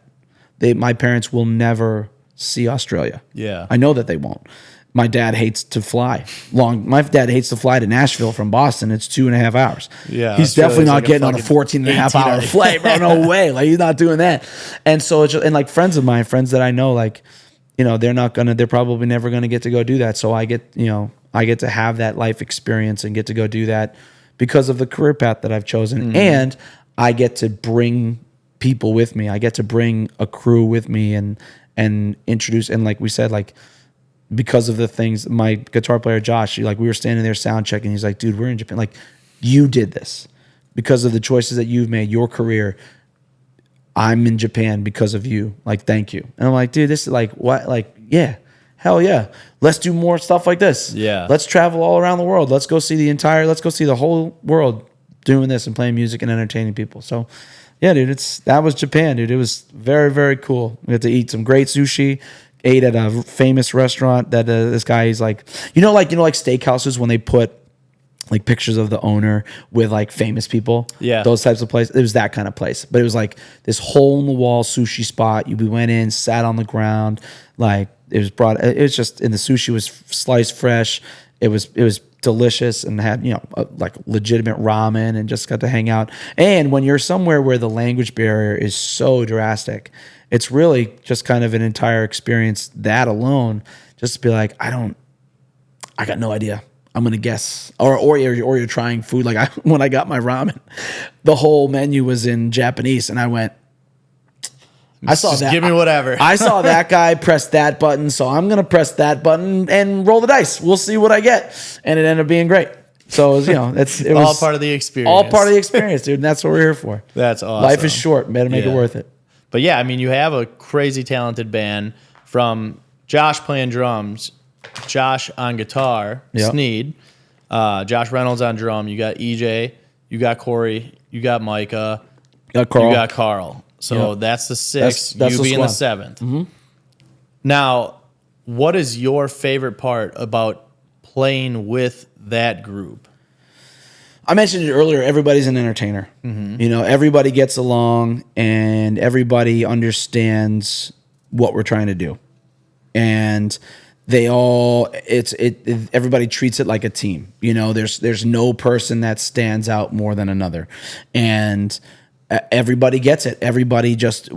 My parents will never see Australia. Yeah. I know that they won't. My dad hates to fly. My dad hates to fly to Nashville from Boston. It's 2.5 hours. Yeah. He's definitely not getting on a 14.5 hour flight, bro. No way. Like, he's not doing that. And so and like friends of mine, friends that I know, like, they're probably never gonna get to go do that. So I get to have that life experience and get to go do that because of the career path that I've chosen. And I get to bring people with me. I get to bring a crew with me and introduce, and like we said, like, because of the things, my guitar player Josh, we were standing there sound checking. He's like, dude, we're in Japan. Like, you did this because of the choices that you've made, your career. I'm in Japan because of you. Like, thank you. And I'm like, dude, this is like, what? Like, yeah, hell yeah. Let's do more stuff like this. Yeah. Let's travel all around the world. Let's go see the whole world doing this and playing music and entertaining people. So yeah, dude, that was Japan, dude. It was very, very cool. We had to eat some great sushi. Ate at a famous restaurant that this guy is like steakhouses when they put like pictures of the owner with like famous people. Yeah. Those types of places. It was that kind of place. But it was like this hole in the wall sushi spot. We went in, sat on the ground, like it was just, and the sushi was sliced fresh. It was delicious and had, like legitimate ramen, and just got to hang out. And when you're somewhere where the language barrier is so drastic, it's really just kind of an entire experience, that alone, just to be like, I got no idea. I'm going to guess. Or you're trying food. Like when I got my ramen, the whole menu was in Japanese, and I went, I saw just that. Give me whatever. I saw that guy press that button, so I'm going to press that button and roll the dice. We'll see what I get. And it ended up being great. So it was, it was all part of the experience. All part of the experience, dude. And that's what we're here for. That's awesome. Life is short. Better make it worth it. But yeah, I mean, you have a crazy talented band from Josh playing drums, Josh on guitar, Sneed, Josh Reynolds on drum. You got EJ, you got Corey, you got Micah, you got Carl. So that's the sixth. That's you the being the squad. seventh. Mm-hmm. Now, what is your favorite part about playing with that group? I mentioned it earlier. Everybody's an entertainer. You know, everybody gets along and everybody understands what we're trying to do. And everybody treats it like a team. You know, there's no person that stands out more than another. And everybody gets it. Everybody just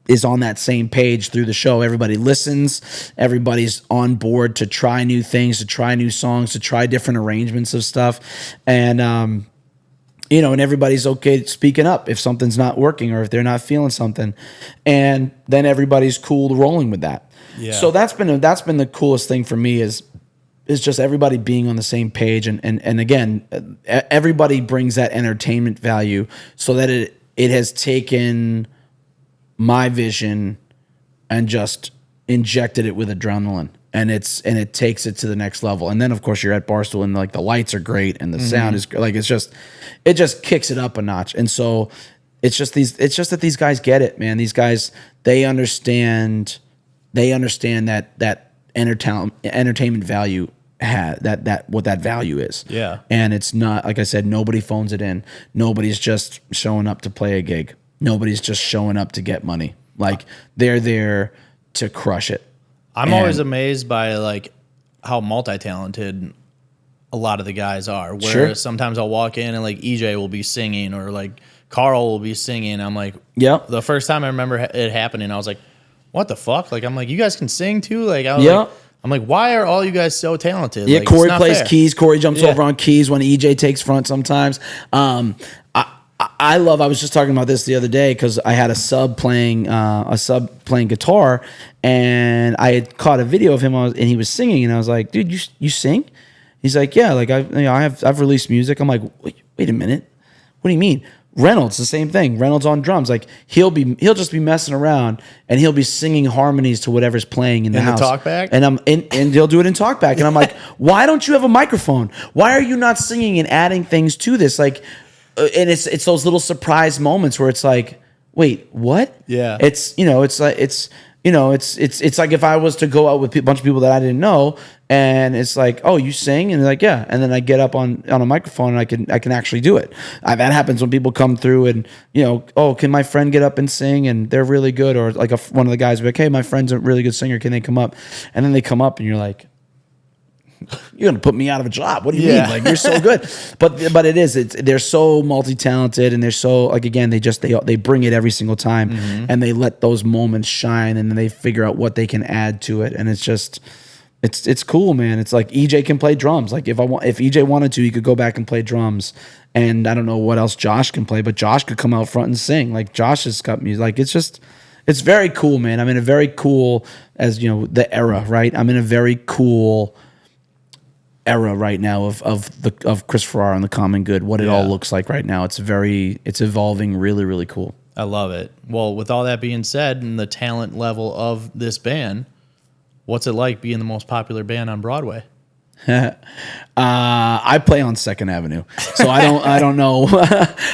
is on that same page through the show. Everybody listens. Everybody's on board to try new things, to try new songs, to try different arrangements of stuff. And, you know, and everybody's okay speaking up if something's not working or if they're not feeling something. And then everybody's cool rolling with that. Yeah. So that's been the coolest thing for me is just everybody being on the same page. And again, everybody brings that entertainment value so that it has taken my vision and just injected it with adrenaline, and it takes it to the next level. And then of course you're at Barstool and like the lights are great and the sound is like, it just kicks it up a notch. And so it's just that these guys get it, man. These guys, they understand that entertainment value what that value is. Yeah. And it's not, like I said, nobody phones it in. Nobody's just showing up to play a gig. Nobody's just showing up to get money. Like, they're there to crush it. I'm always amazed by like how multi-talented a lot of the guys are. Where sometimes I'll walk in and like EJ will be singing or like Carl will be singing. I'm like, yep. The first time I remember it happening, I was like, what the fuck? Like, I'm like, you guys can sing too? Like, I'm like, why are all you guys so talented? Yeah, like, Corey plays keys. Corey jumps over on keys when EJ takes front sometimes. I was just talking about this the other day because I had a sub playing guitar, and I had caught a video of him and he was singing, and I was like, dude, you sing? He's like, yeah, like I've released music. I'm like, wait a minute, what do you mean? Reynolds, the same thing. Reynolds on drums, like he'll just be messing around and he'll be singing harmonies to whatever's playing in the house. Talkback? And he'll do it in talkback, and I'm like, why don't you have a microphone? Why are you not singing and adding things to this? Like. And it's those little surprise moments where it's like, wait, what? Yeah. It's like if I was to go out with a bunch of people that I didn't know, and it's like, oh, you sing, and they're like, yeah, and then I get up on a microphone and I can actually do it. That happens when people come through and oh, can my friend get up and sing, and they're really good, or like one of the guys will be like, hey, my friend's a really good singer, can they come up? And then they come up, and you're like, you're gonna put me out of a job. What do you mean? Like, you're so good. But they're so multi-talented, and they're so, like, again, they bring it every single time, and they let those moments shine, and then they figure out what they can add to it, and it's just it's cool, man. It's like EJ can play drums. Like, if EJ wanted to, he could go back and play drums. And I don't know what else Josh can play, but Josh could come out front and sing. Like, Josh has got music. Like, it's very cool, man. I'm in a very cool, as you know, the era, right? I'm in a very cool era right now of Chris Ferrara and the Common Good, what it all looks like right now. It's evolving really, really cool. I love it. Well, with all that being said, and the talent level of this band, what's it like being the most popular band on Broadway? I play on 2nd Avenue, so I don't know.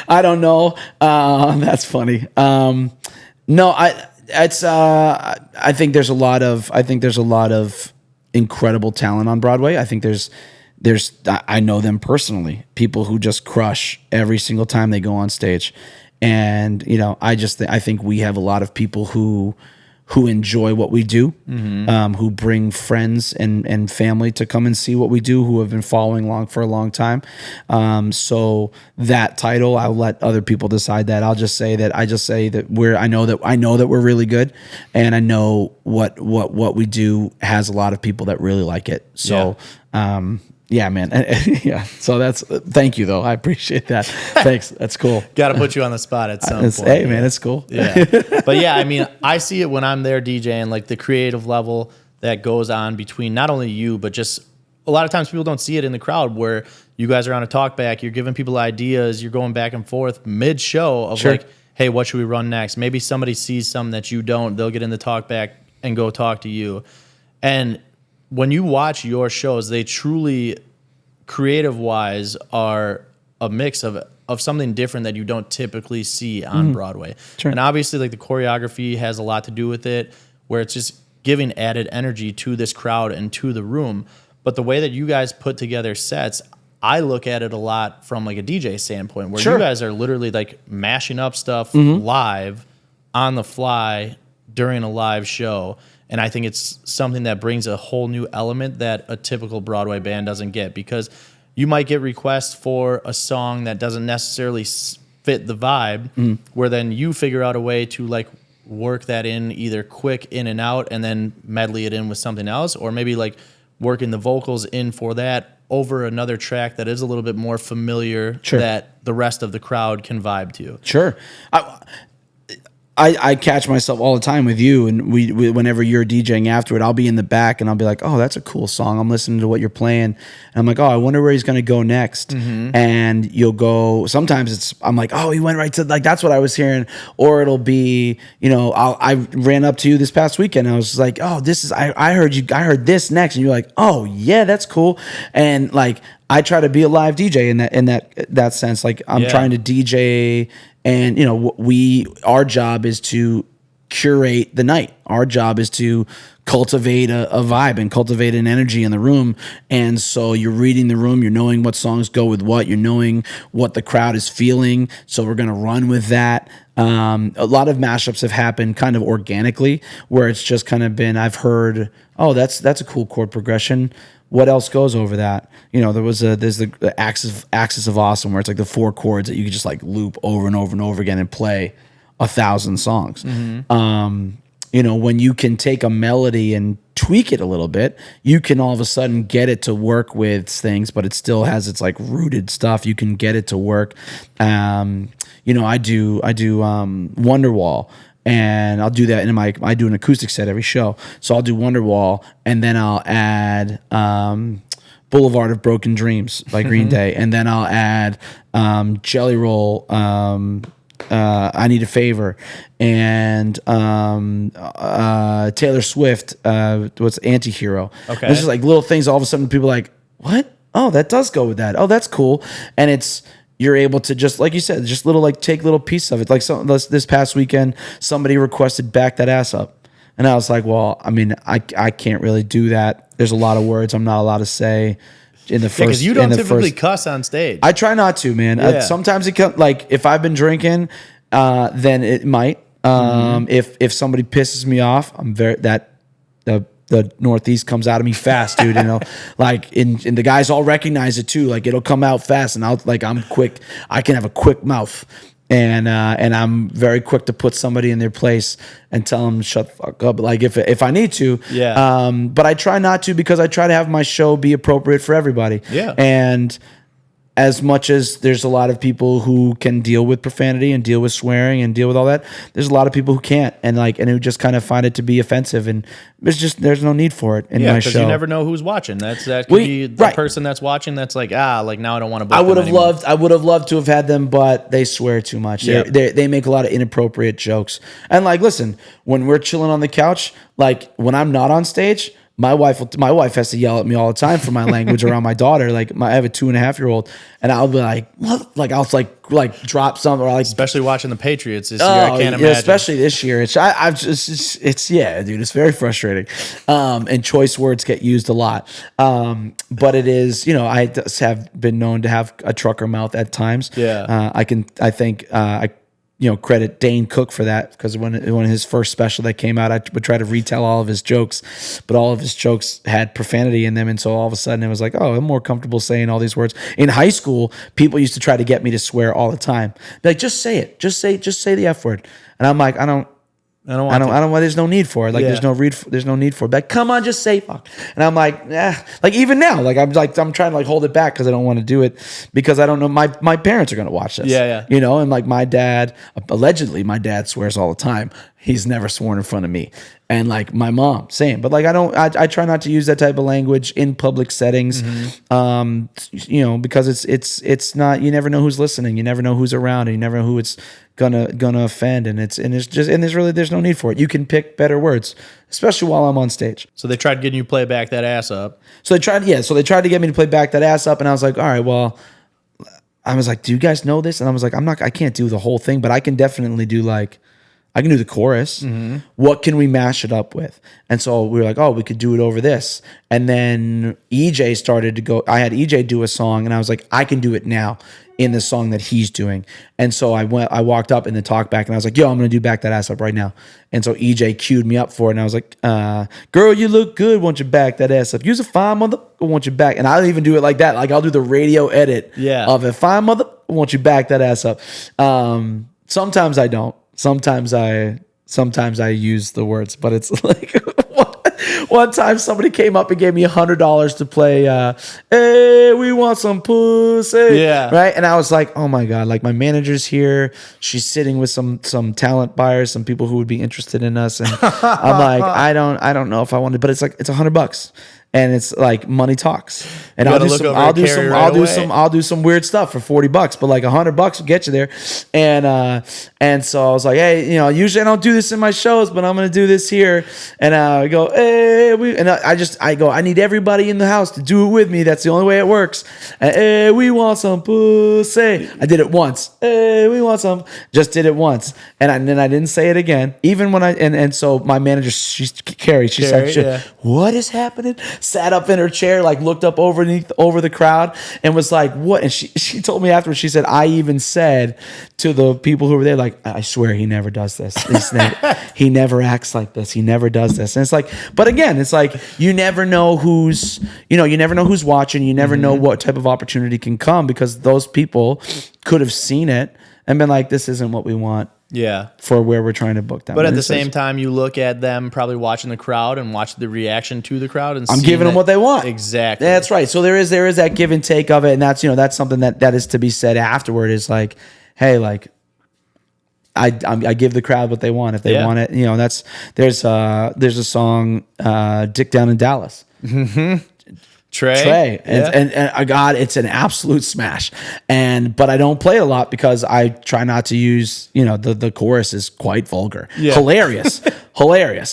I don't know. That's funny. No, I think there's a lot of incredible talent on Broadway. I think I know them personally, people who just crush every single time they go on stage. And, I think we have a lot of people who enjoy what we do, who bring friends and family to come and see what we do, who have been following along for a long time. So that title, I'll let other people decide that. I say that I know that we're really good, and I know what we do has a lot of people that really like it. So, yeah, man. Yeah. So thank you though. I appreciate that. Thanks. That's cool. Got to put you on the spot at some point. Hey, man, it's cool. Yeah. But yeah, I mean, I see it when I'm there DJing, like the creative level that goes on between not only you, but just a lot of times people don't see it in the crowd where you guys are on a talk back, you're giving people ideas, you're going back and forth mid show of like, hey, what should we run next? Maybe somebody sees something that you don't, they'll get in the talk back and go talk to you. And when you watch your shows, they truly, creative-wise, are a mix of something different that you don't typically see on Broadway. Sure. And obviously, like, the choreography has a lot to do with it, where it's just giving added energy to this crowd and to the room. But the way that you guys put together sets, I look at it a lot from like a DJ standpoint, where Sure. you guys are literally like mashing up stuff live on the fly during a live show. And I think it's something that brings a whole new element that a typical Broadway band doesn't get, because you might get requests for a song that doesn't necessarily fit the vibe, where then you figure out a way to like work that in either quick in and out and then medley it in with something else, or maybe like working the vocals in for that over another track that is a little bit more familiar that the rest of the crowd can vibe to. Sure. I catch myself all the time with you, and we whenever you're DJing afterward, I'll be in the back and I'll be like, oh, that's a cool song. I'm listening to what you're playing, and I'm like, oh, I wonder where he's going to go next. And you'll go. Sometimes I'm like, oh, he went right to, like, that's what I was hearing, or it'll be, I ran up to you this past weekend and I was like, oh, this is I heard this next, and you're like, oh yeah, that's cool, and like I try to be a live DJ in that sense. Like I'm trying to DJ. And our job is to curate the night. Our job is to cultivate a vibe and cultivate an energy in the room. And so you're reading the room, you're knowing what songs go with what, you're knowing what the crowd is feeling. So we're gonna run with that. A lot of mashups have happened kind of organically, where it's just kind of been, I've heard, oh, that's a cool chord progression. What else goes over that? There's the axis of awesome, where it's like the 4 chords that you could just like loop over and over and over again and play 1,000 songs. When you can take a melody and tweak it a little bit, you can all of a sudden get it to work with things, but it still has its like rooted stuff. You can get it to work. I do Wonderwall. And I'll do that I do an acoustic set every show. So I'll do Wonderwall, and then I'll add Boulevard of Broken Dreams by Green Day. And then I'll add Jelly Roll, I Need a Favor, and Taylor Swift, what's Antihero. Okay. It's just like little things, all of a sudden people are like, what? Oh, that does go with that. Oh, that's cool. And you're able to just, like you said, just take little pieces of it. Like this past weekend, somebody requested Back That Ass Up. And I was like, well, I mean, I can't really do that. There's a lot of words I'm not allowed to say in the first. Because you don't typically cuss on stage. I try not to, man. Yeah. Sometimes it comes, like if I've been drinking, then it might. If somebody pisses me off, the Northeast comes out of me fast, dude. Like, and the guys all recognize it too. Like, it'll come out fast, and I'm quick. I can have a quick mouth, and I'm very quick to put somebody in their place and tell them shut the fuck up. Like if I need to, But I try not to, because I try to have my show be appropriate for everybody. Yeah, and as much as there's a lot of people who can deal with profanity and deal with swearing and deal with all that, there's a lot of people who can't, and who just kind of find it to be offensive, and there's no need for it in my show. Because you never know who's watching. That could be the person that's watching. That's like, now I don't want to book I would them have anymore. I would have loved to have had them, but they swear too much. Yep. They make a lot of inappropriate jokes. And like, listen, when we're chilling on the couch, like when I'm not on stage, my wife has to yell at me all the time for my language around my daughter. Like I have a 2.5-year-old, and I'll be like, what? Like I'll like drop something, or like, especially watching the Patriots this year. I can't imagine. Especially this year. It's dude, it's very frustrating. And choice words get used a lot. But it is, I just have been known to have a trucker mouth at times. Yeah. I credit Dane Cook for that, because when his first special that came out, I would try to retell all of his jokes, but all of his jokes had profanity in them, and so all of a sudden it was like, oh, I'm more comfortable saying all these words. In high school, people used to try to get me to swear all the time. Be like, just say it, just say the F word, and I'm like, I don't. There's no need for it. Like, there's no need for it. Like, come on, just say fuck. And I'm like, like even now, I'm trying to hold it back, because I don't want to do it, because I don't know, my parents are going to watch this. Yeah. And like my dad swears all the time. He's never sworn in front of me. And like my mom, same. But like I try not to use that type of language in public settings. Because it's not, you never know who's listening, you never know who's around, and you never know who it's gonna offend, and there's no need for it. You can pick better words, especially while I'm on stage. So they tried getting you to play Back That Ass Up. So they tried to get me to play Back That Ass Up, and I was like, all right, well, I was like, do you guys know this? And I was like, I can't do the whole thing, but I can definitely do like I can do the chorus. What can we mash it up with? And so we were like, oh, we could do it over this. And then EJ started to go. I had EJ do a song, and I was like, I can do it now in the song that he's doing. And so I walked up in the talk back, and I was like, yo, I'm gonna do Back That Ass Up right now. And so EJ queued me up for it, and I was like, girl, you look good, won't you back that ass up? You's a fine mother, won't you back? And I'll even do it like that. Like I'll do the radio edit of a fine mother, won't you back that ass up? Sometimes I don't. Sometimes I use the words, but it's like one time somebody came up and gave me $100 to play hey, we want some pussy. Yeah. Right. And I was like, oh my God, like my manager's here. She's sitting with some talent buyers, some people who would be interested in us. And I'm like, I don't know if I want to, but it's like, it's $100. And it's like money talks, and I'll do some weird stuff for $40, but like $100 will get you there. And so I was like, hey, you know, usually I don't do this in my shows, but I'm gonna do this here. And I go, hey, I need everybody in the house to do it with me. That's the only way it works. And, hey, we want some pussy. I did it once. Hey, we want some. Just did it once, and then I didn't say it again. Even when and so my manager, Carrie, she said, what is happening? Sat up in her chair, like looked up over the crowd, and was like, "What?" And she told me afterwards. She said, "I even said to the people who were there, like, I swear he never does this. He never acts like this. He never does this." And it's like, but again, it's like you never know who's watching. You never know what type of opportunity can come, because those people could have seen it and been like, "This isn't what we want." Yeah. For where we're trying to book them. But at the same time, you look at them probably watching the crowd and watch the reaction to the crowd, and I'm giving them what they want. Exactly. That's right. So there is that give and take of it, and that's something that is to be said afterward. Is like, hey, like I give the crowd what they want if they want it. You know, there's a song, "Dick Down in Dallas." Mm-hmm. Trey. And God, it's an absolute smash. But I don't play it a lot because I try not to use, you know, the chorus is quite vulgar. Yeah. Hilarious.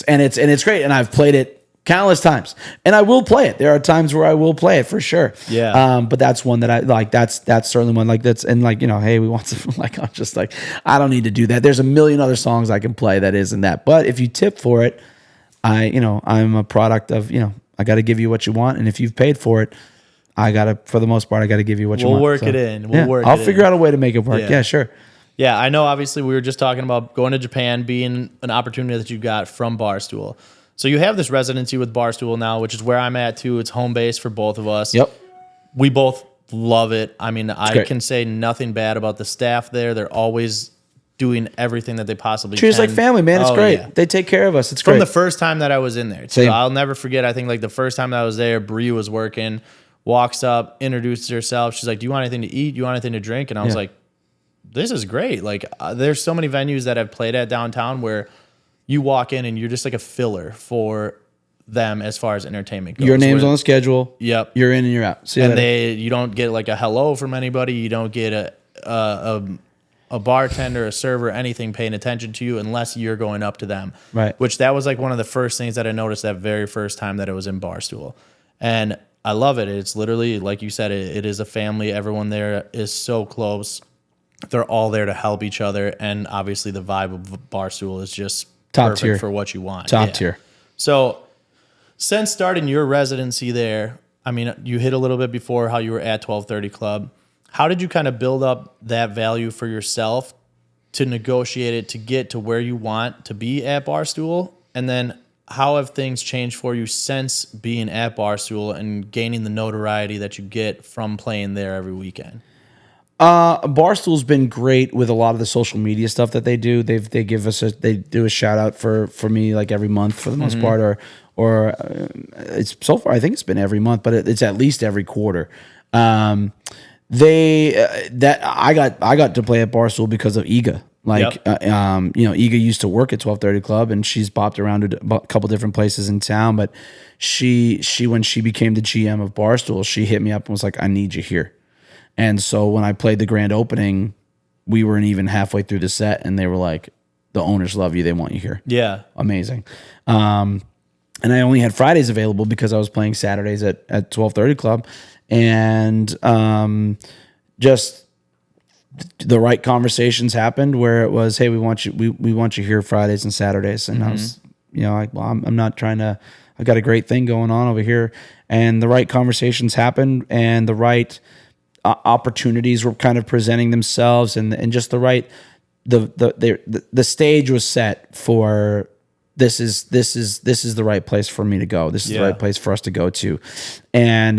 And it's great. And I've played it countless times. And I will play it. There are times where I will play it for sure. Yeah. But that's one that I like. That's certainly one like that's, and like, you know, hey, we want some, like, I'm just like, I don't need to do that. There's a million other songs I can play that isn't that. But if you tip for it, I'm a product of, you know, I got to give you what you want, and if you've paid for it, for the most part, I got to give you what you want. We'll work it in. I'll figure out a way to make it work. Yeah, sure. Yeah, I know. Obviously, we were just talking about going to Japan being an opportunity that you got from Barstool. So you have this residency with Barstool now, which is where I'm at too. It's home base for both of us. Yep. We both love it. I mean, I can say nothing bad about the staff there. They're always doing everything that they possibly Treat us can. like family, man. It's great. Yeah. They take care of us. It's great. From the first time that I was in there. So I'll never forget, I think like the first time that I was there, Bree was working, walks up, introduces herself. She's like, do you want anything to eat? Do you want anything to drink? And I was like, this is great. Like there's so many venues that I've played at downtown where you walk in and you're just like a filler for them as far as entertainment goes. Your name's on the schedule. Yep. You're in and you're out. See you later. You don't get like a hello from anybody. You don't get a bartender, a server, anything paying attention to you unless you're going up to them. Right. Which that was like one of the first things that I noticed that very first time that it was in Barstool. And I love it. It's literally, like you said, it is a family. Everyone there is so close. They're all there to help each other. And obviously the vibe of Barstool is just top perfect tier for what you want. Top tier. So since starting your residency there, I mean, you hit a little bit before how you were at 1230 Club. How did you kind of build up that value for yourself to negotiate it to get to where you want to be at Barstool? And then how have things changed for you since being at Barstool and gaining the notoriety that you get from playing there every weekend? Barstool's been great with a lot of the social media stuff that they do. They do a shout out for me like every month for the most part, or it's so far I think it's been every month, but it's at least every quarter. I got to play at Barstool because of Iga. Like, Iga used to work at 1230 Club, and she's bopped around to a couple different places in town. But she when she became the GM of Barstool, she hit me up and was like, "I need you here." And so when I played the grand opening, we weren't even halfway through the set, and they were like, "The owners love you; they want you here." Yeah, amazing. And I only had Fridays available because I was playing Saturdays at 1230 Club. And just the right conversations happened where it was, hey, we want you here Fridays and Saturdays. And I was, I'm not trying to, I've got a great thing going on over here. And the right conversations happened, and the right opportunities were kind of presenting themselves, and just the right, the stage was set for, this is the right place for me to go. This is the right place for us to go to. And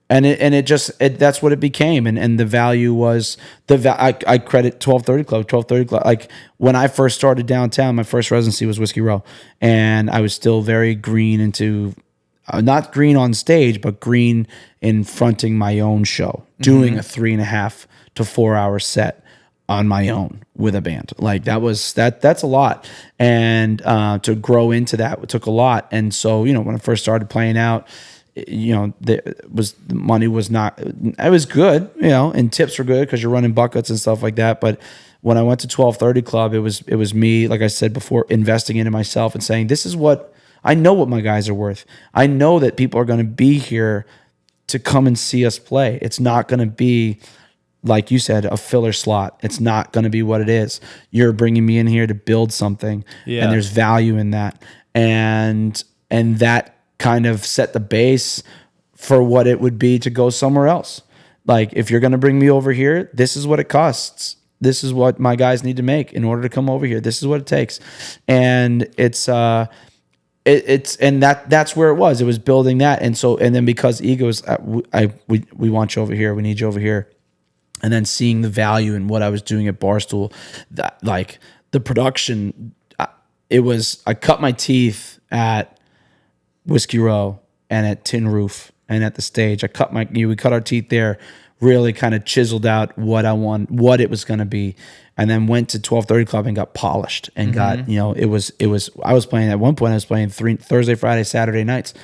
that's what it became. And the value was I credit 1230 Club. 1230 Club. Like when I first started downtown, my first residency was Whiskey Row, and I was still very green into, not green on stage, but green in fronting my own show, doing a 3.5 to 4 hour set on my own with a band. Like that's a lot. And to grow into that, it took a lot. And so, when I first started playing out, the money was not, it was good, and tips were good because you're running buckets and stuff like that. But when I went to 1230 Club, it was me, like I said before, investing into myself and saying, this is what I know, what my guys are worth. I know that people are going to be here to come and see us play. It's not going to be, like you said, a filler slot. It's not going to be what it is. You're bringing me in here to build something, and there's value in that. And that kind of set the base for what it would be to go somewhere else. Like, if you're going to bring me over here, this is what it costs. This is what my guys need to make in order to come over here. This is what it takes. And that's where it was. It was building that. And then because egos, we want you over here. We need you over here. And then seeing the value in what I was doing at Barstool, that, like the production, I cut my teeth at Whiskey Row and at Tin Roof and at the stage. We cut our teeth there, really kind of chiseled out what it was going to be, and then went to 1230 Club and got polished and got, I was playing at one point, I was playing Thursday, Friday, Saturday nights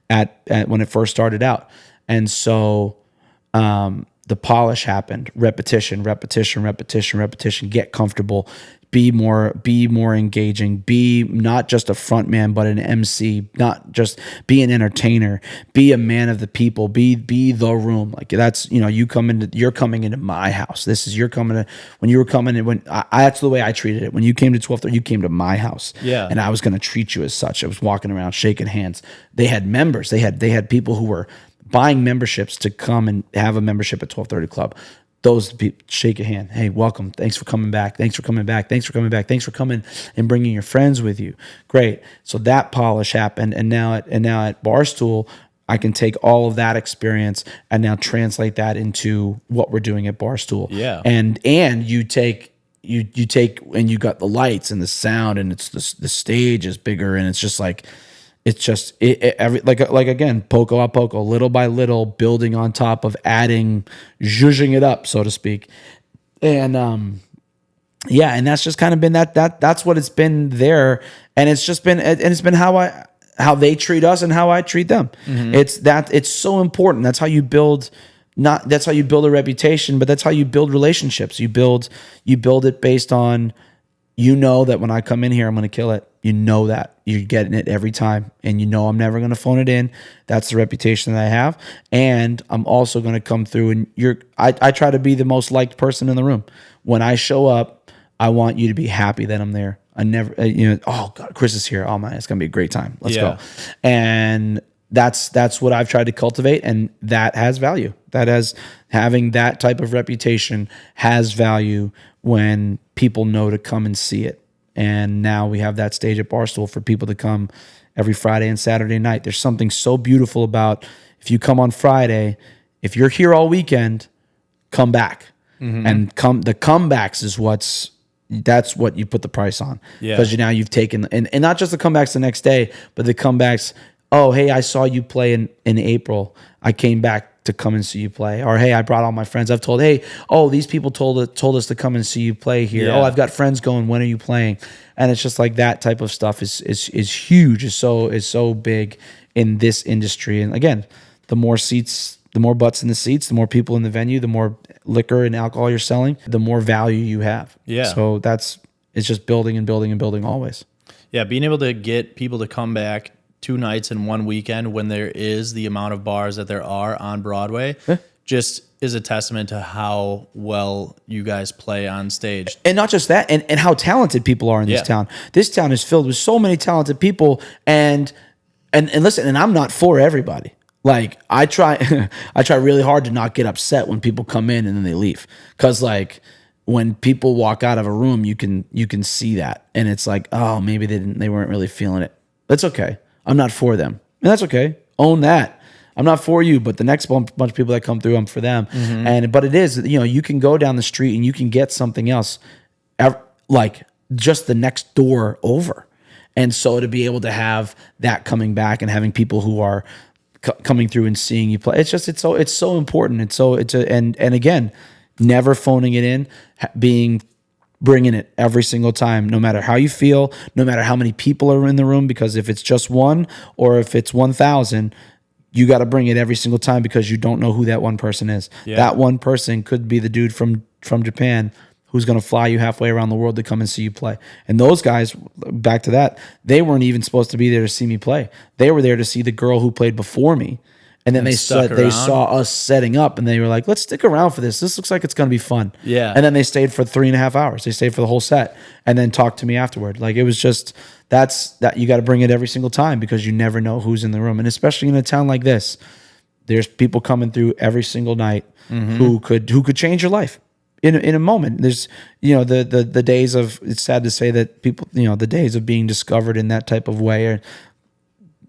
at when it first started out. And so, the polish happened, repetition, get comfortable, be more engaging, be not just a front man, but an MC, not just be an entertainer, be a man of the people, be the room. Like that's, you're coming into my house. That's the way I treated it. When you came to 1230, you came to my house. Yeah. And I was going to treat you as such. I was walking around shaking hands. They had members. They had people who were buying memberships to come and have a membership at 1230 Club. Those people shake your hand. Hey, welcome. Thanks for coming back. Thanks for coming back. Thanks for coming back. Thanks for coming and bringing your friends with you. Great. So that polish happened, and now at Barstool, I can take all of that experience and now translate that into what we're doing at Barstool. Yeah. And you take and you got the lights and the sound, and it's the stage is bigger, and it's just like. It's just like again, Poco a Poco, little by little, building on top of adding, zhuzhing it up, so to speak, and and that's just kind of been that's what it's been there, and it's been how they treat us and how I treat them. It's so important. That's how you build. That's how you build a reputation, but that's how you build relationships. You build it based on, that when I come in here, I'm going to kill it. That you're getting it every time, and I'm never going to phone it in. That's the reputation that I have, and I'm also going to come through. And I try to be the most liked person in the room. When I show up, I want you to be happy that I'm there. I never, oh God, Chris is here. Oh man, it's going to be a great time. Let's go. And that's what I've tried to cultivate, and that has value. Having that type of reputation has value when people know to come and see it. And now we have that stage at Barstool for people to come every Friday and Saturday night. There's something so beautiful about, if you come on Friday, if you're here all weekend, come back. And the comebacks is that's what you put the price on. Because now you've taken, and not just the comebacks the next day, but the comebacks, oh, hey, I saw you play in April. I came back to come and see you play. Or, hey, I brought all my friends. I've told, hey, oh, these people told us to come and see you play here. Oh, I've got friends going. When are you playing? And it's just like that type of stuff is huge, is so big in this industry. And again, the more seats, the more butts in the seats, the more people in the venue, the more liquor and alcohol you're selling, the more value you have. Yeah. So it's just building and building and building always. Yeah, being able to get people to come back 2 nights in one weekend when there is the amount of bars that there are on Broadway just is a testament to how well you guys play on stage. And not just that, and how talented people are in this town. This town is filled with so many talented people, and listen, and I'm not for everybody. Like I try I try really hard to not get upset when people come in and then they leave. Cause like when people walk out of a room, you can see that. And it's like, oh, maybe they weren't really feeling it. That's okay. I'm not for them. And that's okay. Own that. I'm not for you, but the next bunch of people that come through, I'm for them. But it is, you can go down the street and you can get something else, like just the next door over. And so to be able to have that coming back and having people who are coming through and seeing you play, it's so important. And again, never phoning it in, bringing it every single time, no matter how you feel, no matter how many people are in the room, because if it's just one or if it's 1,000, you got to bring it every single time because you don't know who that one person is. Yeah. That one person could be the dude from Japan who's going to fly you halfway around the world to come and see you play. And those guys, back to that, they weren't even supposed to be there to see me play. They were there to see the girl who played before me. And then they saw us setting up and they were like, let's stick around for this. This looks like it's going to be fun. Yeah. And then they stayed for 3.5 hours. They stayed for the whole set and then talked to me afterward. Like it was just, that you got to bring it every single time because you never know who's in the room. And especially in a town like this, there's people coming through every single night who could change your life in a moment. There's, the days of, it's sad to say that people, the days of being discovered in that type of way are,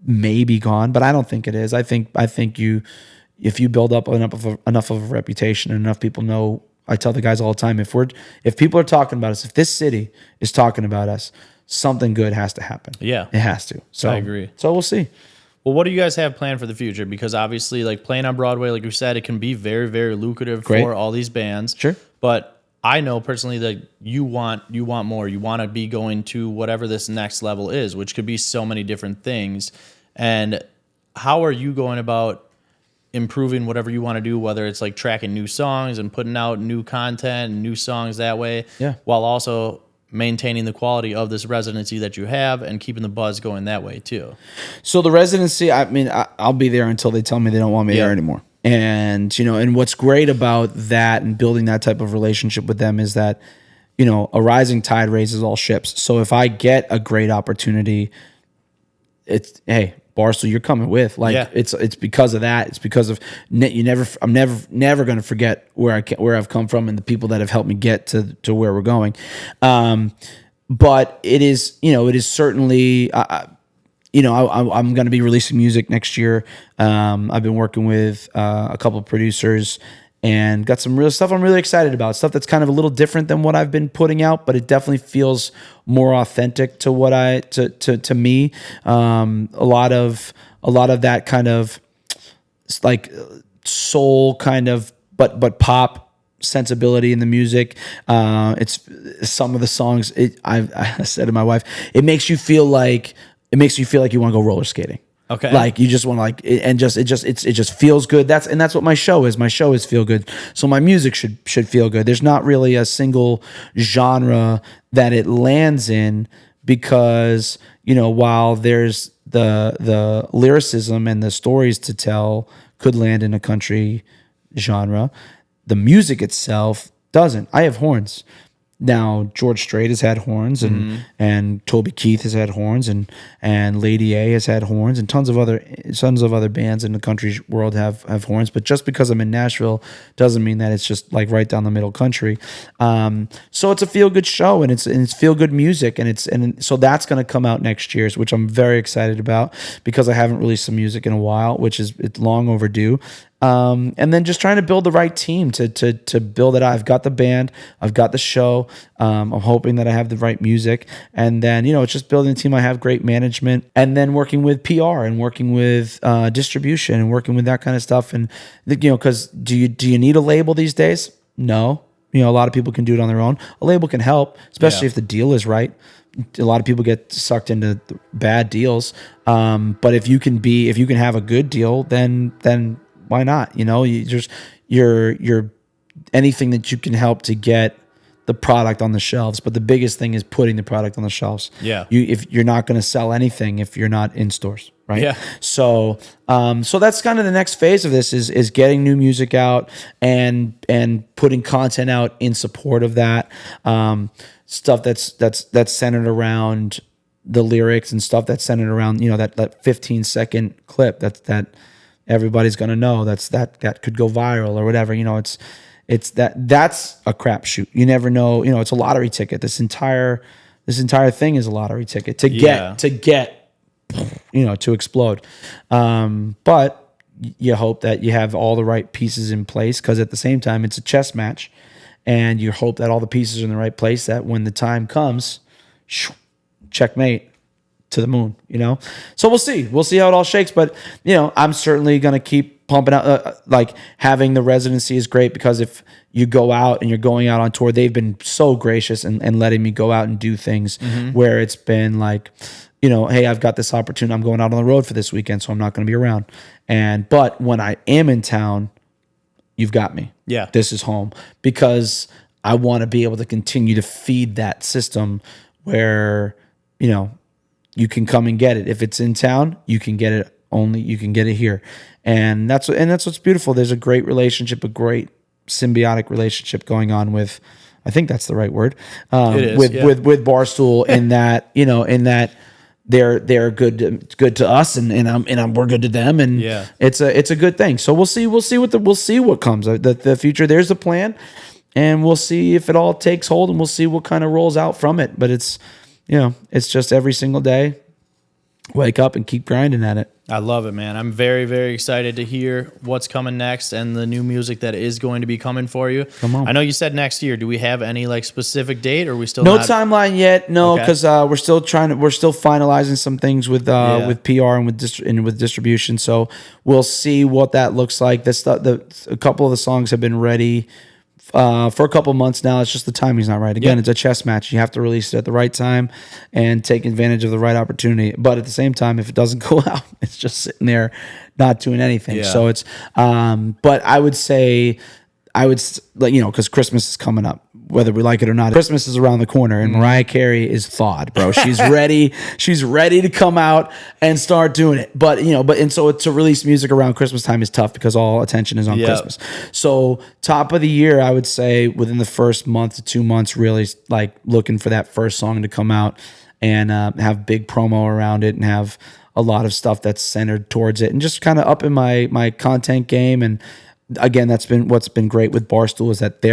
may be gone, but I don't think it is. I think if you build up enough of a reputation and enough people know, I tell the guys all the time, if people are talking about us, if this city is talking about us, something good has to happen. Yeah. It has to. So I agree. So we'll see. Well, what do you guys have planned for the future? Because obviously, like playing on Broadway, like you said, it can be very, very lucrative for all these bands. Sure. But I know personally that you want more. You want to be going to whatever this next level is, which could be so many different things. And how are you going about improving whatever you want to do, whether it's like tracking new songs and putting out new content and new songs that way, while also maintaining the quality of this residency that you have and keeping the buzz going that way too? So the residency, I mean, I'll be there until they tell me they don't want me there anymore. And, and what's great about that and building that type of relationship with them is that, a rising tide raises all ships. So if I get a great opportunity, it's, hey, Barstool, you're coming with. Like it's because of that. It's because of I'm never going to forget where I've come from and the people that have helped me get to where we're going. But it is, it is certainly, I'm going to be releasing music next year. I've been working with a couple of producers and got some real stuff I'm really excited about. Stuff that's kind of a little different than what I've been putting out, but it definitely feels more authentic to what to me. A lot of that kind of like soul kind of, but pop sensibility in the music. It's some of the songs. I said to my wife, it makes you feel like you want to go roller skating. Okay. Like you just want to it just feels good. That's what my show is. My show is feel good. So my music should feel good. There's not really a single genre that it lands in because, while there's the lyricism and the stories to tell could land in a country genre, the music itself doesn't. I have horns. Now George Strait has had horns and Toby Keith has had horns and Lady A has had horns and tons of other bands in the country world have horns. But just because I'm in Nashville doesn't mean that it's just like right down the middle country. So it's a feel good show and it's feel good music and so that's going to come out next year, which I'm very excited about because I haven't released some music in a while, it's long overdue. And then just trying to build the right team to build it out. I've got the band, I've got the show. I'm hoping that I have the right music, and then it's just building a team. I have great management, and then working with PR and working with distribution and working with that kind of stuff. And because do you need a label these days? No. A lot of people can do it on their own. A label can help, especially if the deal is right. A lot of people get sucked into bad deals, but if you can have a good deal, then why not? You're anything that you can help to get the product on the shelves. But the biggest thing is putting the product on the shelves. Yeah. If you're not going to sell anything if you're not in stores. right? Yeah. So that's kind of the next phase of this is getting new music out and putting content out in support of that. Stuff that's centered around the lyrics and stuff that's centered around, that 15-second clip that everybody's gonna know that could go viral or whatever. That's a crapshoot. You never know. It's a lottery ticket. This entire thing is a lottery ticket to get to explode. But you hope that you have all the right pieces in place, because at the same time it's a chess match, and you hope that all the pieces are in the right place, that when the time comes, checkmate to the moon. So we'll see how it all shakes. But I'm certainly gonna keep pumping out. Like, having the residency is great, because if you go out and you're going out on tour, they've been so gracious and letting me go out and do things where it's been like, hey, I've got this opportunity. I'm going out on the road for this weekend, so I'm not going to be around. But when I am in town, you've got me. Yeah. This is home, because I want to be able to continue to feed that system where, you can come and get it. If it's in town, you can get it. Only you can get it here. And that's what's beautiful. There's a great relationship, a great symbiotic relationship going on with, I think that's the right word, with Barstool, in that, they're good to us, and we're good to them, and it's a good thing. So we'll see what comes. The future, there's a plan, and we'll see if it all takes hold, and we'll see what kind of rolls out from it. But it's just every single day, wake up and keep grinding at it. I love it, man. I'm very, very excited to hear what's coming next and the new music that is going to be coming for you. Come on. I know you said next year. Do we have any specific date, or are we still no timeline yet? No, because we're still finalizing some things with PR and with distribution. So we'll see what that looks like. A couple of the songs have been ready for a couple months now. It's just the timing's not right. Again, It's a chess match. You have to release it at the right time and take advantage of the right opportunity. But at the same time, if it doesn't go out, it's just sitting there not doing anything. Yeah. So it's, but I would say, because Christmas is coming up, whether we like it or not. Christmas is around the corner, and Mariah Carey is thawed, bro. She's ready. She's ready to come out and start doing it. But so to release music around Christmas time is tough, because all attention is on Christmas. So top of the year, I would say within the first month to 2 months, really like looking for that first song to come out, and have big promo around it, and have a lot of stuff that's centered towards it, and just kind of up in my content game. And again, that's been what's been great with Barstool, is that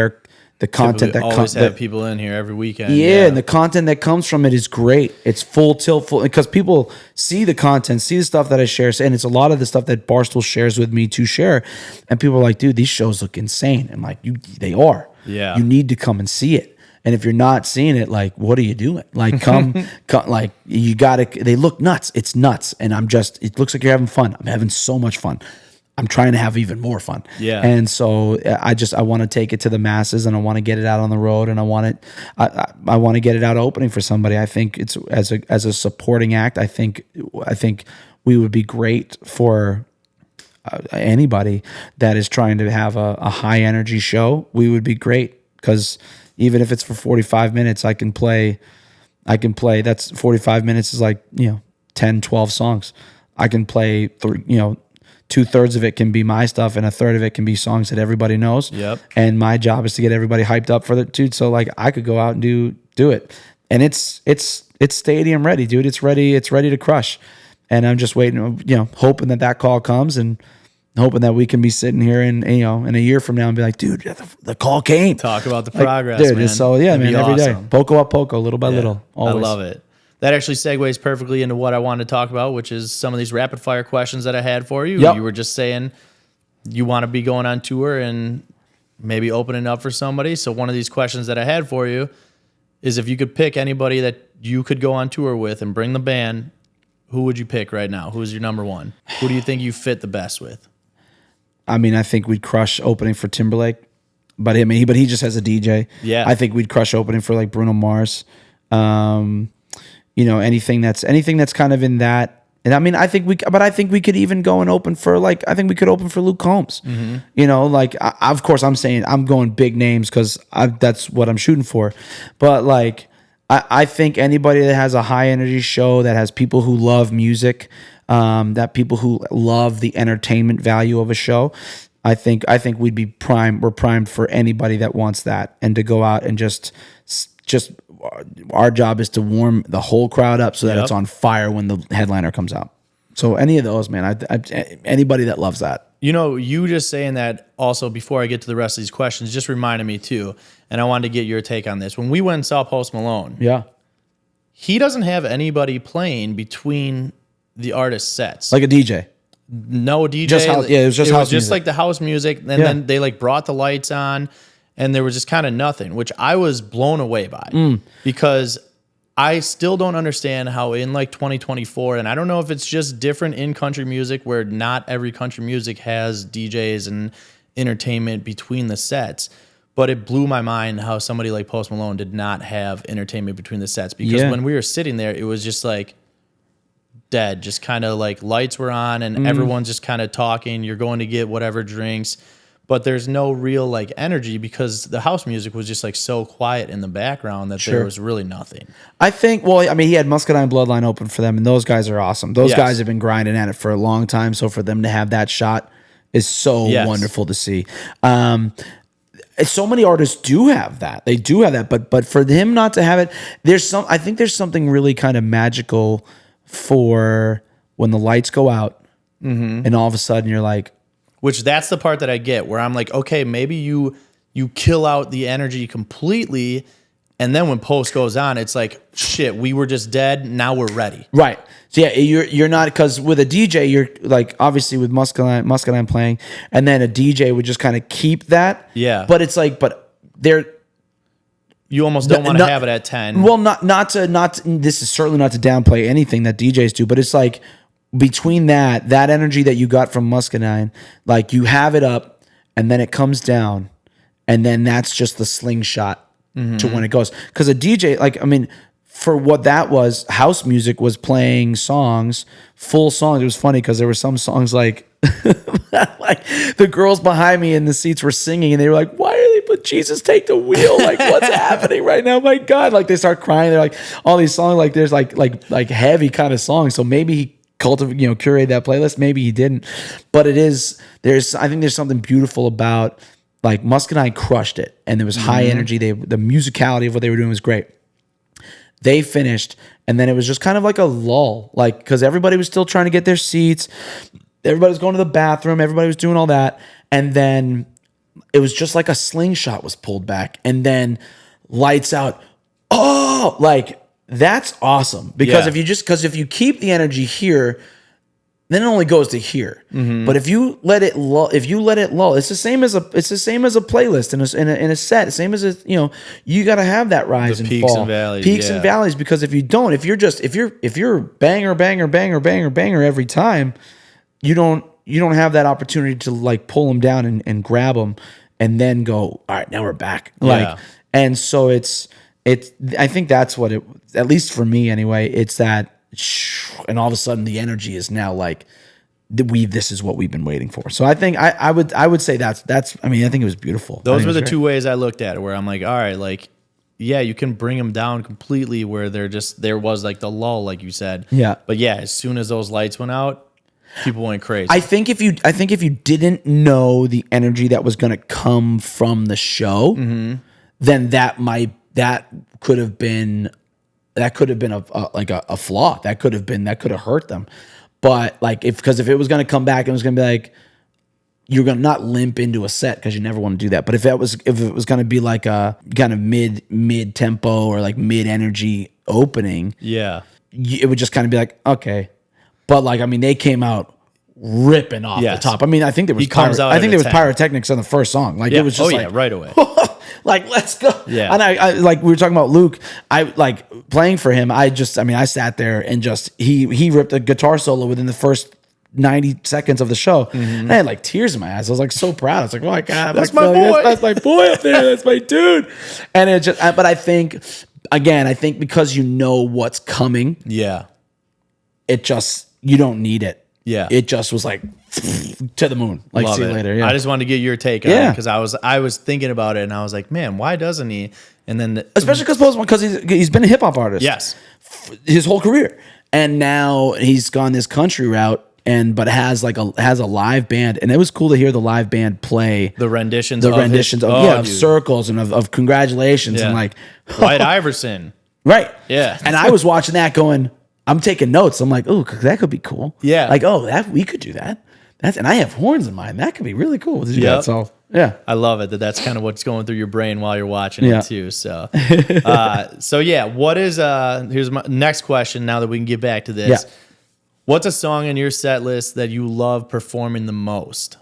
the content that always have people in here every weekend. Yeah, and the content that comes from it is great. It's full because people see the content, see the stuff that I share, and it's a lot of the stuff that Barstool shares with me to share. And people are like, dude, these shows look insane. And like, they are. Yeah. You need to come and see it. And if you're not seeing it, like, what are you doing? Like, come, like, you gotta. They look nuts. It's nuts, and it looks like you're having fun. I'm having so much fun. I'm trying to have even more fun. Yeah. And so I want to take it to the masses, and I want to get it out on the road, and I want to get it out opening for somebody. I think it's as a supporting act. I think we would be great for anybody that is trying to have a high energy show. We would be great, because even if it's for 45 minutes, I can play. That's 45 minutes is like 10, 12 songs. I can play 2/3 of it can be my stuff, and 1/3 of it can be songs that everybody knows. Yep. And my job is to get everybody hyped up for the dude. So like, I could go out and do it, and it's stadium ready, dude. It's ready to crush. And I'm just waiting, hoping that call comes, and hoping that we can be sitting here in a year from now and be like, dude, the call came. Talk about the progress, dude. man. So yeah, man, every day, Poco up Poco, little by little. Always. I love it. That actually segues perfectly into what I wanted to talk about, which is some of these rapid fire questions that I had for you. Yep. You were just saying you want to be going on tour and maybe opening up for somebody. So one of these questions that I had for you is, if you could pick anybody that you could go on tour with and bring the band, who would you pick right now? Who is your number one? Who do you think you fit the best with? I mean, I think we'd crush opening for Timberlake, but he just has a DJ. Yeah. I think we'd crush opening for like Bruno Mars. Anything that's kind of in that. And I mean, I think we could even go and open for I think we could open for Luke Combs. Mm-hmm. Of course I'm saying I'm going big names, because that's what I'm shooting for. But I think anybody that has a high energy show, that has people who love music, that people who love the entertainment value of a show. I think we'd be primed. We're primed for anybody that wants that, and to go out and just our job is to warm the whole crowd up so that it's on fire when the headliner comes out. So any of those, man, anybody that loves that. You know, you just saying that also before I get to the rest of these questions just reminded me too, and I wanted to get your take on this. When we went and saw Post Malone, he doesn't have anybody playing between the artist sets. Like a DJ. No DJ. Just house, it was just house music. Like the house music, and then they like brought the lights on, and there was just kind of nothing, which I was blown away by because I still don't understand how in like 2024, and I don't know if it's just different in country music where not every country music has DJs and entertainment between the sets, but it blew my mind how somebody like Post Malone did not have entertainment between the sets because when we were sitting there, it was just like dead, just kind of like lights were on and everyone's just kind of talking. You're going to get whatever drinks, but there's no real like energy because the house music was just like so quiet in the background that there was really nothing. I think, well, I mean, he had Muscadine Bloodline open for them, and those guys are awesome. Those guys have been grinding at it for a long time, so for them to have that shot is so wonderful to see. So many artists do have that. They do have that, but for him not to have it, I think there's something really kind of magical for when the lights go out and all of a sudden you're like, which that's the part that I get where I'm like, okay, maybe you kill out the energy completely, and then when Post goes on, it's like, shit, we were just dead, now we're ready. Right. So yeah, you're not, because with a DJ, you're like, obviously with Muscadine playing, and then a DJ would just kind of keep that. Yeah. But it's like, you almost don't want to have it at 10. Well, not to this is certainly not to downplay anything that DJs do, but it's like between that energy that you got from Muscadine, like you have it up and then it comes down, and then that's just the slingshot to when it goes. Because a DJ, like, I mean, for what that was, house music was playing songs, full songs. It was funny because there were some songs like like the girls behind me in the seats were singing and they were like, why are they put Jesus Take the Wheel? Like, what's happening right now? My God. Like they start crying. They're like, all these songs, like there's like heavy kind of songs. So maybe he curated that playlist. Maybe he didn't. But I think there's something beautiful about, like, Muscadine crushed it, and there was high energy. The musicality of what they were doing was great. They finished, and then it was just kind of like a lull, like, because everybody was still trying to get their seats. Everybody was going to the bathroom. Everybody was doing all that. And then it was just like a slingshot was pulled back, and then lights out. Oh, like, that's awesome. Because if you keep the energy here, then it only goes to here. But if you let it lull, it's the same as a playlist in a set. Same as you got to have that rise and peaks fall, and valleys, peaks and valleys. Because if you don't, if you're banger every time, you don't have that opportunity to like pull them down and grab them and then go, all right, now we're back. And so I think that's what at least for me anyway, it's that. And all of a sudden the energy is now like this is what we've been waiting for. So I think I would say that's I mean, I think it was beautiful. Those were the two ways I looked at it, where I'm like, all right, like, yeah, you can bring them down completely where there was like the lull, like you said. Yeah. But yeah, as soon as those lights went out, people went crazy. I think if you didn't know the energy that was going to come from the show, then that could have been a flaw. That could have hurt them. But like because if it was going to come back and it was going to be like, you're going to not limp into a set because you never want to do that. But if it was going to be like a kind of mid tempo or like mid energy opening, it would just kind of be like, okay. But like, I mean, they came out ripping off the top. I mean, I think there was pyrotechnics on the first song. Like it was just right away. Like, let's go. Yeah. And I like, we were talking about Luke. I like playing for him. I sat there and just, he ripped a guitar solo within the first 90 seconds of the show. And I had like tears in my eyes. I was like so proud. I was like, oh my God, that's my boy. That's my boy up there. That's my dude. And it just, but I think because you know what's coming. Yeah. It just, you don't need it. Yeah. It just was like to the moon. Like, Love see you it. later. Yeah. I just wanted to get your take on it because I was thinking about it and I was like, man, why doesn't he? And then especially because he's been a hip hop artist. Yes. His whole career. And now he's gone this country route. But has a live band, and it was cool to hear the live band play The renditions of Circles and of Congratulations and like White Iverson. Right. Yeah. And I was watching that going, I'm taking notes. I'm like, oh, that could be cool. Yeah. Like, we could do that. And I have horns in mine. That could be really cool. Yeah. So yeah. I love it that's kind of what's going through your brain while you're watching it too. So, what is here's my next question. Now that we can get back to this. Yeah. What's a song in your set list that you love performing the most?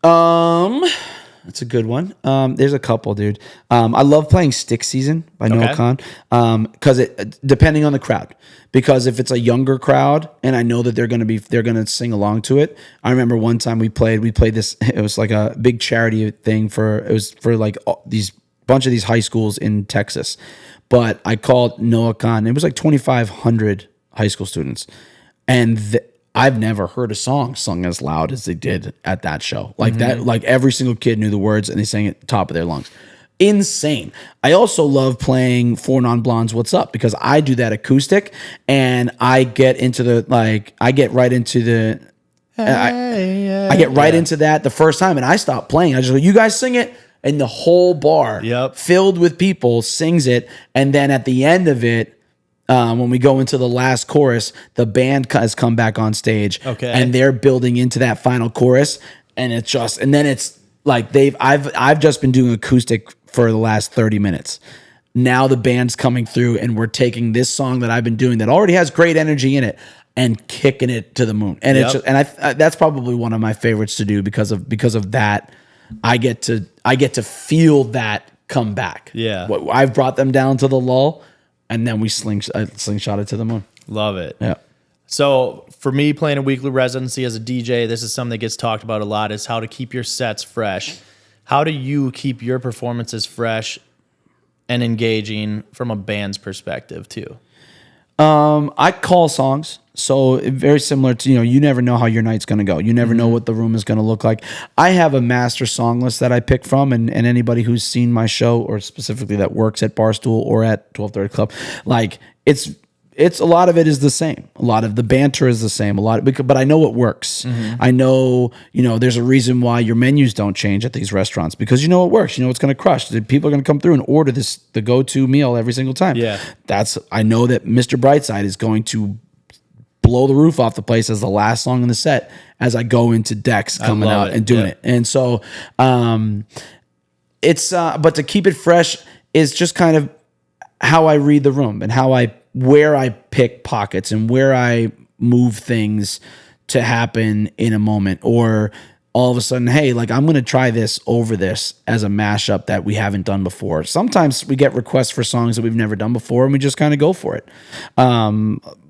That's a good one. There's a couple, dude. I love playing Stick Season by Noah Khan. Because it depending on the crowd. Because if it's a younger crowd and I know that they're gonna sing along to it. I remember one time we played this. It was like a big charity thing for like these bunch of these high schools in Texas. But I called Noah Khan. It was like 2,500 high school students. And I've never heard a song sung as loud as they did at that show. Like that, like every single kid knew the words and they sang it at the top of their lungs. Insane. I also love playing Four Non Blondes What's Up because I do that acoustic and I get into I get right into that the first time and I stop playing. I just go, you guys sing it. And the whole bar filled with people sings it. And then at the end of it, when we go into the last chorus, the band has come back on stage, and they're building into that final chorus, and then it's like I've just been doing acoustic for the last 30 minutes. Now the band's coming through, and we're taking this song that I've been doing that already has great energy in it, and kicking it to the moon. And that's probably one of my favorites to do because of that. I get to feel that come back. Yeah, I've brought them down to the lull. And then we slingshot it to the moon. Love it. Yeah. So for me, playing a weekly residency as a DJ, this is something that gets talked about a lot, is how to keep your sets fresh. How do you keep your performances fresh and engaging from a band's perspective too? I call songs. So very similar to, you never know how your night's going to go. You never know what the room is going to look like. I have a master song list that I pick from, and anybody who's seen my show or specifically that works at Barstool or at 1230 Club, like it's a lot of it is the same. A lot of the banter is the same. But I know what works. I know, there's a reason why your menus don't change at these restaurants because you know it works. You know it's going to crush. People are going to come through and order the go-to meal every single time. Yeah. I know that Mr. Brightside is going to blow the roof off the place as the last song in the set as I go into Dex coming out and doing it. And so it's but to keep it fresh is just kind of how I read the room and where I pick pockets and where I move things to happen in a moment, or all of a sudden, hey, like I'm going to try this over this as a mashup that we haven't done before. Sometimes we get requests for songs that we've never done before and we just kind of go for it.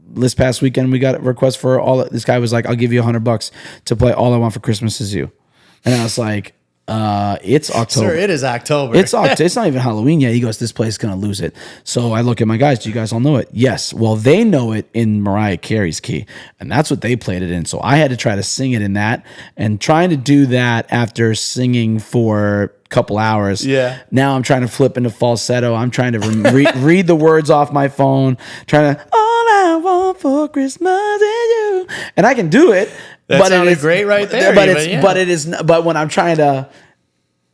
This past weekend, we got a request for this guy was like, I'll give you $100 to play All I Want for Christmas Is You. And I was like, it's October. Sir, it is October. It's not even Halloween yet. He goes, this place is going to lose it. So I look at my guys. Do you guys all know it? Yes. Well, they know it in Mariah Carey's key. And that's what they played it in. So I had to try to sing it in that. And trying to do that after singing for couple hours. Yeah. Now I'm trying to flip into falsetto. I'm trying to read the words off my phone. Trying to, all I want for Christmas is you. And I can do it. That sounded great right there. But when I'm trying to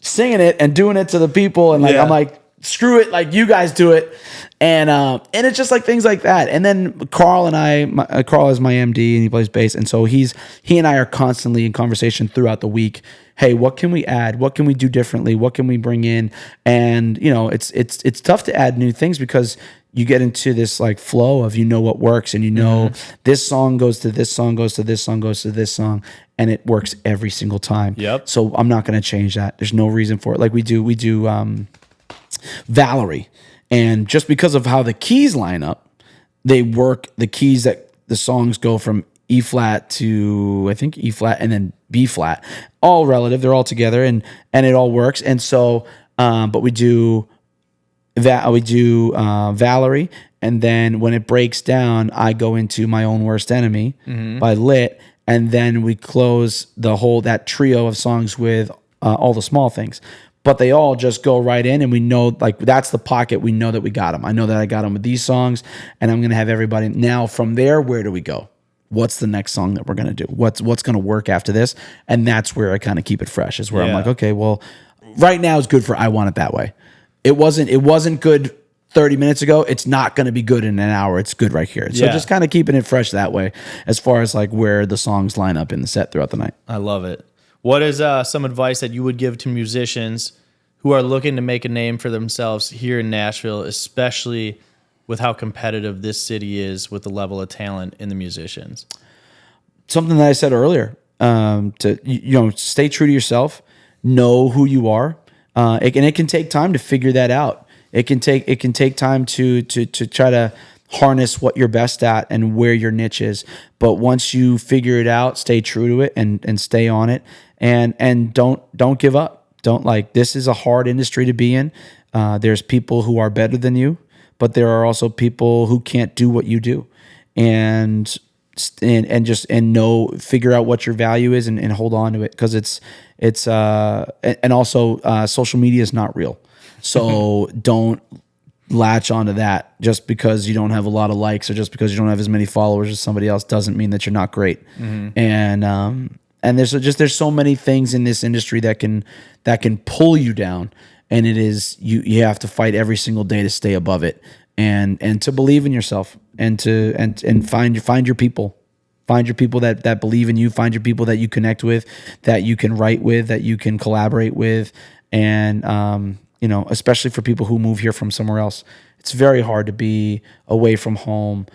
singing it and doing it to the people and I'm like, screw it, like you guys do it. And it's just like things like that. And then Carl is my MD and he plays bass. And so he and I are constantly in conversation throughout the week. Hey, what can we add? What can we do differently? What can we bring in? And it's tough to add new things because you get into this like flow of what works and this song goes to this song, goes to this song, goes to this song, and it works every single time. Yep. So I'm not going to change that. There's no reason for it. Like we do Valerie. And just because of how the keys line up, they work the keys that the songs go from E flat to I think E flat and then B flat, all relative. They're all together and it all works. And so, but we do Valerie, and then when it breaks down, I go into My Own Worst Enemy by Lit, and then we close that trio of songs with All the Small Things. but they all just go right in, and we know, like, that's the pocket. We know that we got them. I know that I got them with these songs, and I'm going to have everybody. Now, from there, where do we go? What's the next song that we're going to do? What's going to work after this? And that's where I kind of keep it fresh, is where I'm like, okay, well, right now is good for I Want It That Way. It wasn't good 30 minutes ago. It's not going to be good in an hour. It's good right here. So just kind of keeping it fresh that way, as far as like where the songs line up in the set throughout the night. I love it. What is some advice that you would give to musicians who are looking to make a name for themselves here in Nashville, especially with how competitive this city is with the level of talent in the musicians? Something that I said earlier, to stay true to yourself, know who you are, and it can take time to figure that out. It can take time to try to harness what you're best at and where your niche is. But once you figure it out, stay true to it and stay on it, and don't give up. This is a hard industry to be in. There's people who are better than you, but there are also people who can't do what you do, and figure out what your value is and hold on to it, because social media is not real. So don't latch onto that. Just because you don't have a lot of likes or just because you don't have as many followers as somebody else doesn't mean that you're not great. And there's so many things in this industry that can pull you down, and it is you have to fight every single day to stay above it, and to believe in yourself, and find your people. Find your people that believe in you. Find your people that you connect with, that you can write with, that you can collaborate with, and especially for people who move here from somewhere else, it's very hard to be away from home.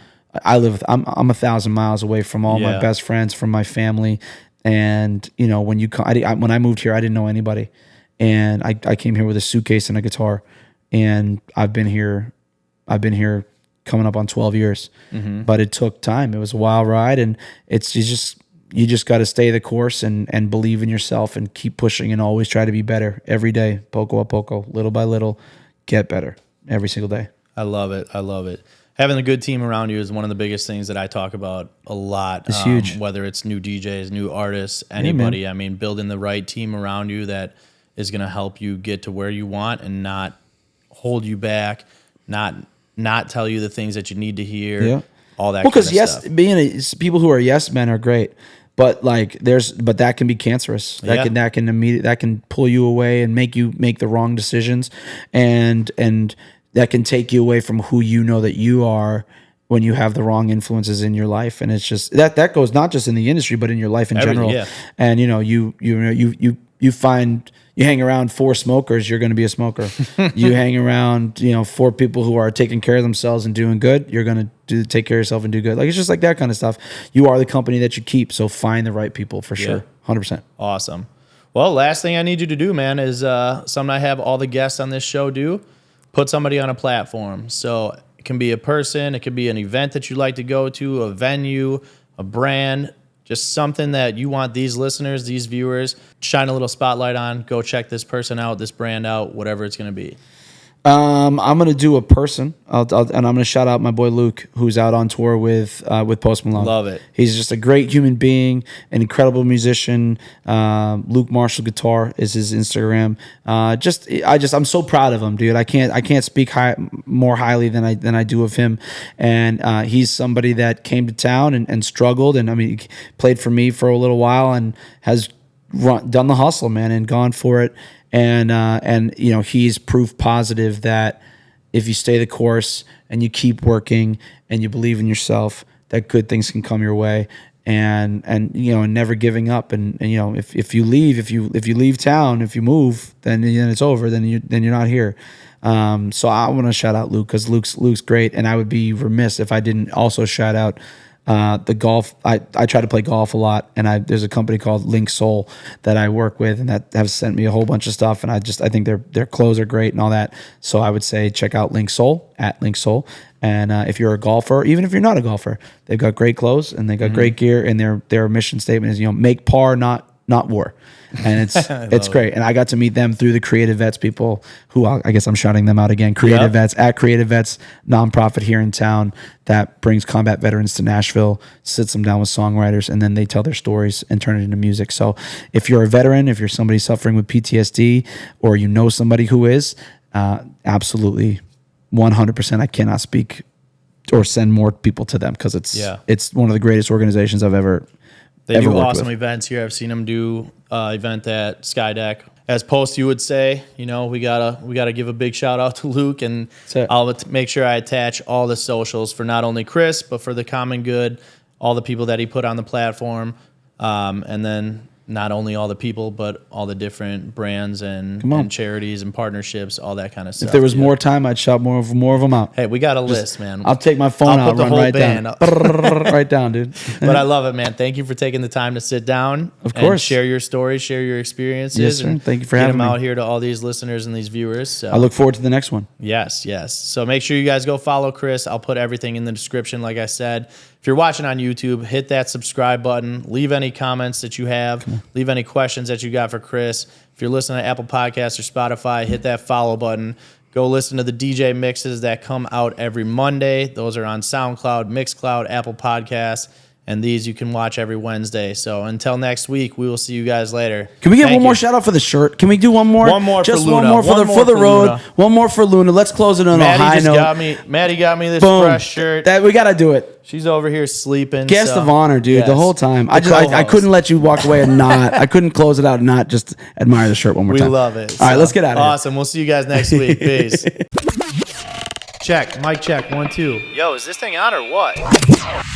I'm 1,000 miles away from all my best friends, from my family. And when I moved here, I didn't know anybody, and I came here with a suitcase and a guitar, and I've been here coming up on 12 years. But it took time. It was a wild ride, and you just got to stay the course and believe in yourself and keep pushing and always try to be better every day. Poco a poco, little by little, get better every single day. I love it. Having a good team around you is one of the biggest things that I talk about a lot. It's huge. Whether it's new DJs, new artists, anybody. Yeah, I mean, building the right team around you that is going to help you get to where you want and not hold you back, not tell you the things that you need to hear. All that. Well, because people who are yes men are great, but that can be cancerous. That can pull you away and make you make the wrong decisions, and that can take you away from who you know that you are when you have the wrong influences in your life. And it's just that goes not just in the industry, but in your life in general. Yeah. And you find you hang around 4 smokers, you're going to be a smoker. You hang around 4 people who are taking care of themselves and doing good, you're going to take care of yourself and do good. Like, it's just like that kind of stuff. You are the company that you keep, so find the right people for sure. 100%. Awesome. Well, last thing I need you to do, man, is something I have all the guests on this show do. Put somebody on a platform. So it can be a person, it could be an event that you like to go to, a venue, a brand, just something that you want these listeners, these viewers, shine a little spotlight on. Go check this person out, this brand out, whatever it's going to be. I'm going to do a person, and I'm going to shout out my boy Luke, who's out on tour with Post Malone. Love it. He's just a great human being, an incredible musician. Luke Marshall Guitar is his Instagram. I'm so proud of him, dude. I can't speak more highly than I do of him. And he's somebody that came to town and struggled, and I mean, he played for me for a little while and has done the hustle, man, and gone for it. And he's proof positive that if you stay the course and you keep working and you believe in yourself, that good things can come your way. And never giving up. And if you leave town, if you move, then it's over. Then you're not here. So I want to shout out Luke, because Luke's great, and I would be remiss if I didn't also shout out the golf. I try to play golf a lot, and there's a company called Link Soul that I work with, and that have sent me a whole bunch of stuff, and I think their clothes are great and all that. So I would say check out Link Soul, at Link Soul. And if you're a golfer, even if you're not a golfer, they've got great clothes and they got great gear, and their mission statement is make par, not war. and it's great. And I got to meet them through the Creative Vets people, who I guess I'm shouting them out again. Creative Vets at Creative Vets nonprofit here in town that brings combat veterans to Nashville, sits them down with songwriters, and then they tell their stories and turn it into music. So if you're a veteran, if you're somebody suffering with PTSD, or you know somebody who is, absolutely 100%, I cannot speak or send more people to them, because it's one of the greatest organizations I've ever. They do awesome events here. I've seen them do event at Skydeck. As Post, you would say, we gotta give a big shout out to Luke, and I'll make sure I attach all the socials for not only Chris but for the common good, all the people that he put on the platform, and then not only all the people, but all the different brands and charities and partnerships, all that kind of stuff. If there was more time, I'd shout more of them out. Hey, we got a list, man. I'll take my phone out, run right down. Right down, dude. But I love it, man. Thank you for taking the time to sit down. Of course. And share your stories, share your experiences. Yes, sir. And thank you for having me. Get them out here to all these listeners and these viewers. So. I look forward to the next one. Yes. So make sure you guys go follow Chris. I'll put everything in the description, like I said. If you're watching on YouTube, hit that subscribe button. Leave any comments that you have. Leave any questions that you got for Chris. If you're listening to Apple Podcasts or Spotify, hit that follow button. Go listen to the DJ mixes that come out every Monday. Those are on SoundCloud, Mixcloud, Apple Podcasts, and these you can watch every Wednesday. So until next week, we will see you guys later. Can we get one more shout out for the shirt? Can we do one more? One more Just for Luna. One more for the road. Luna. One more for Luna. Let's close it on a high note. Maddie got me this Boom. fresh shirt. That we got to do it. She's over here sleeping. Guest of honor, dude. Yes. The whole time. I couldn't let you walk away and not. I couldn't close it out and not just admire the shirt one more time. We love it. All right, let's get out of here. Awesome. We'll see you guys next week. Peace. Check. Mic check. 1, 2. Yo, is this thing on or what?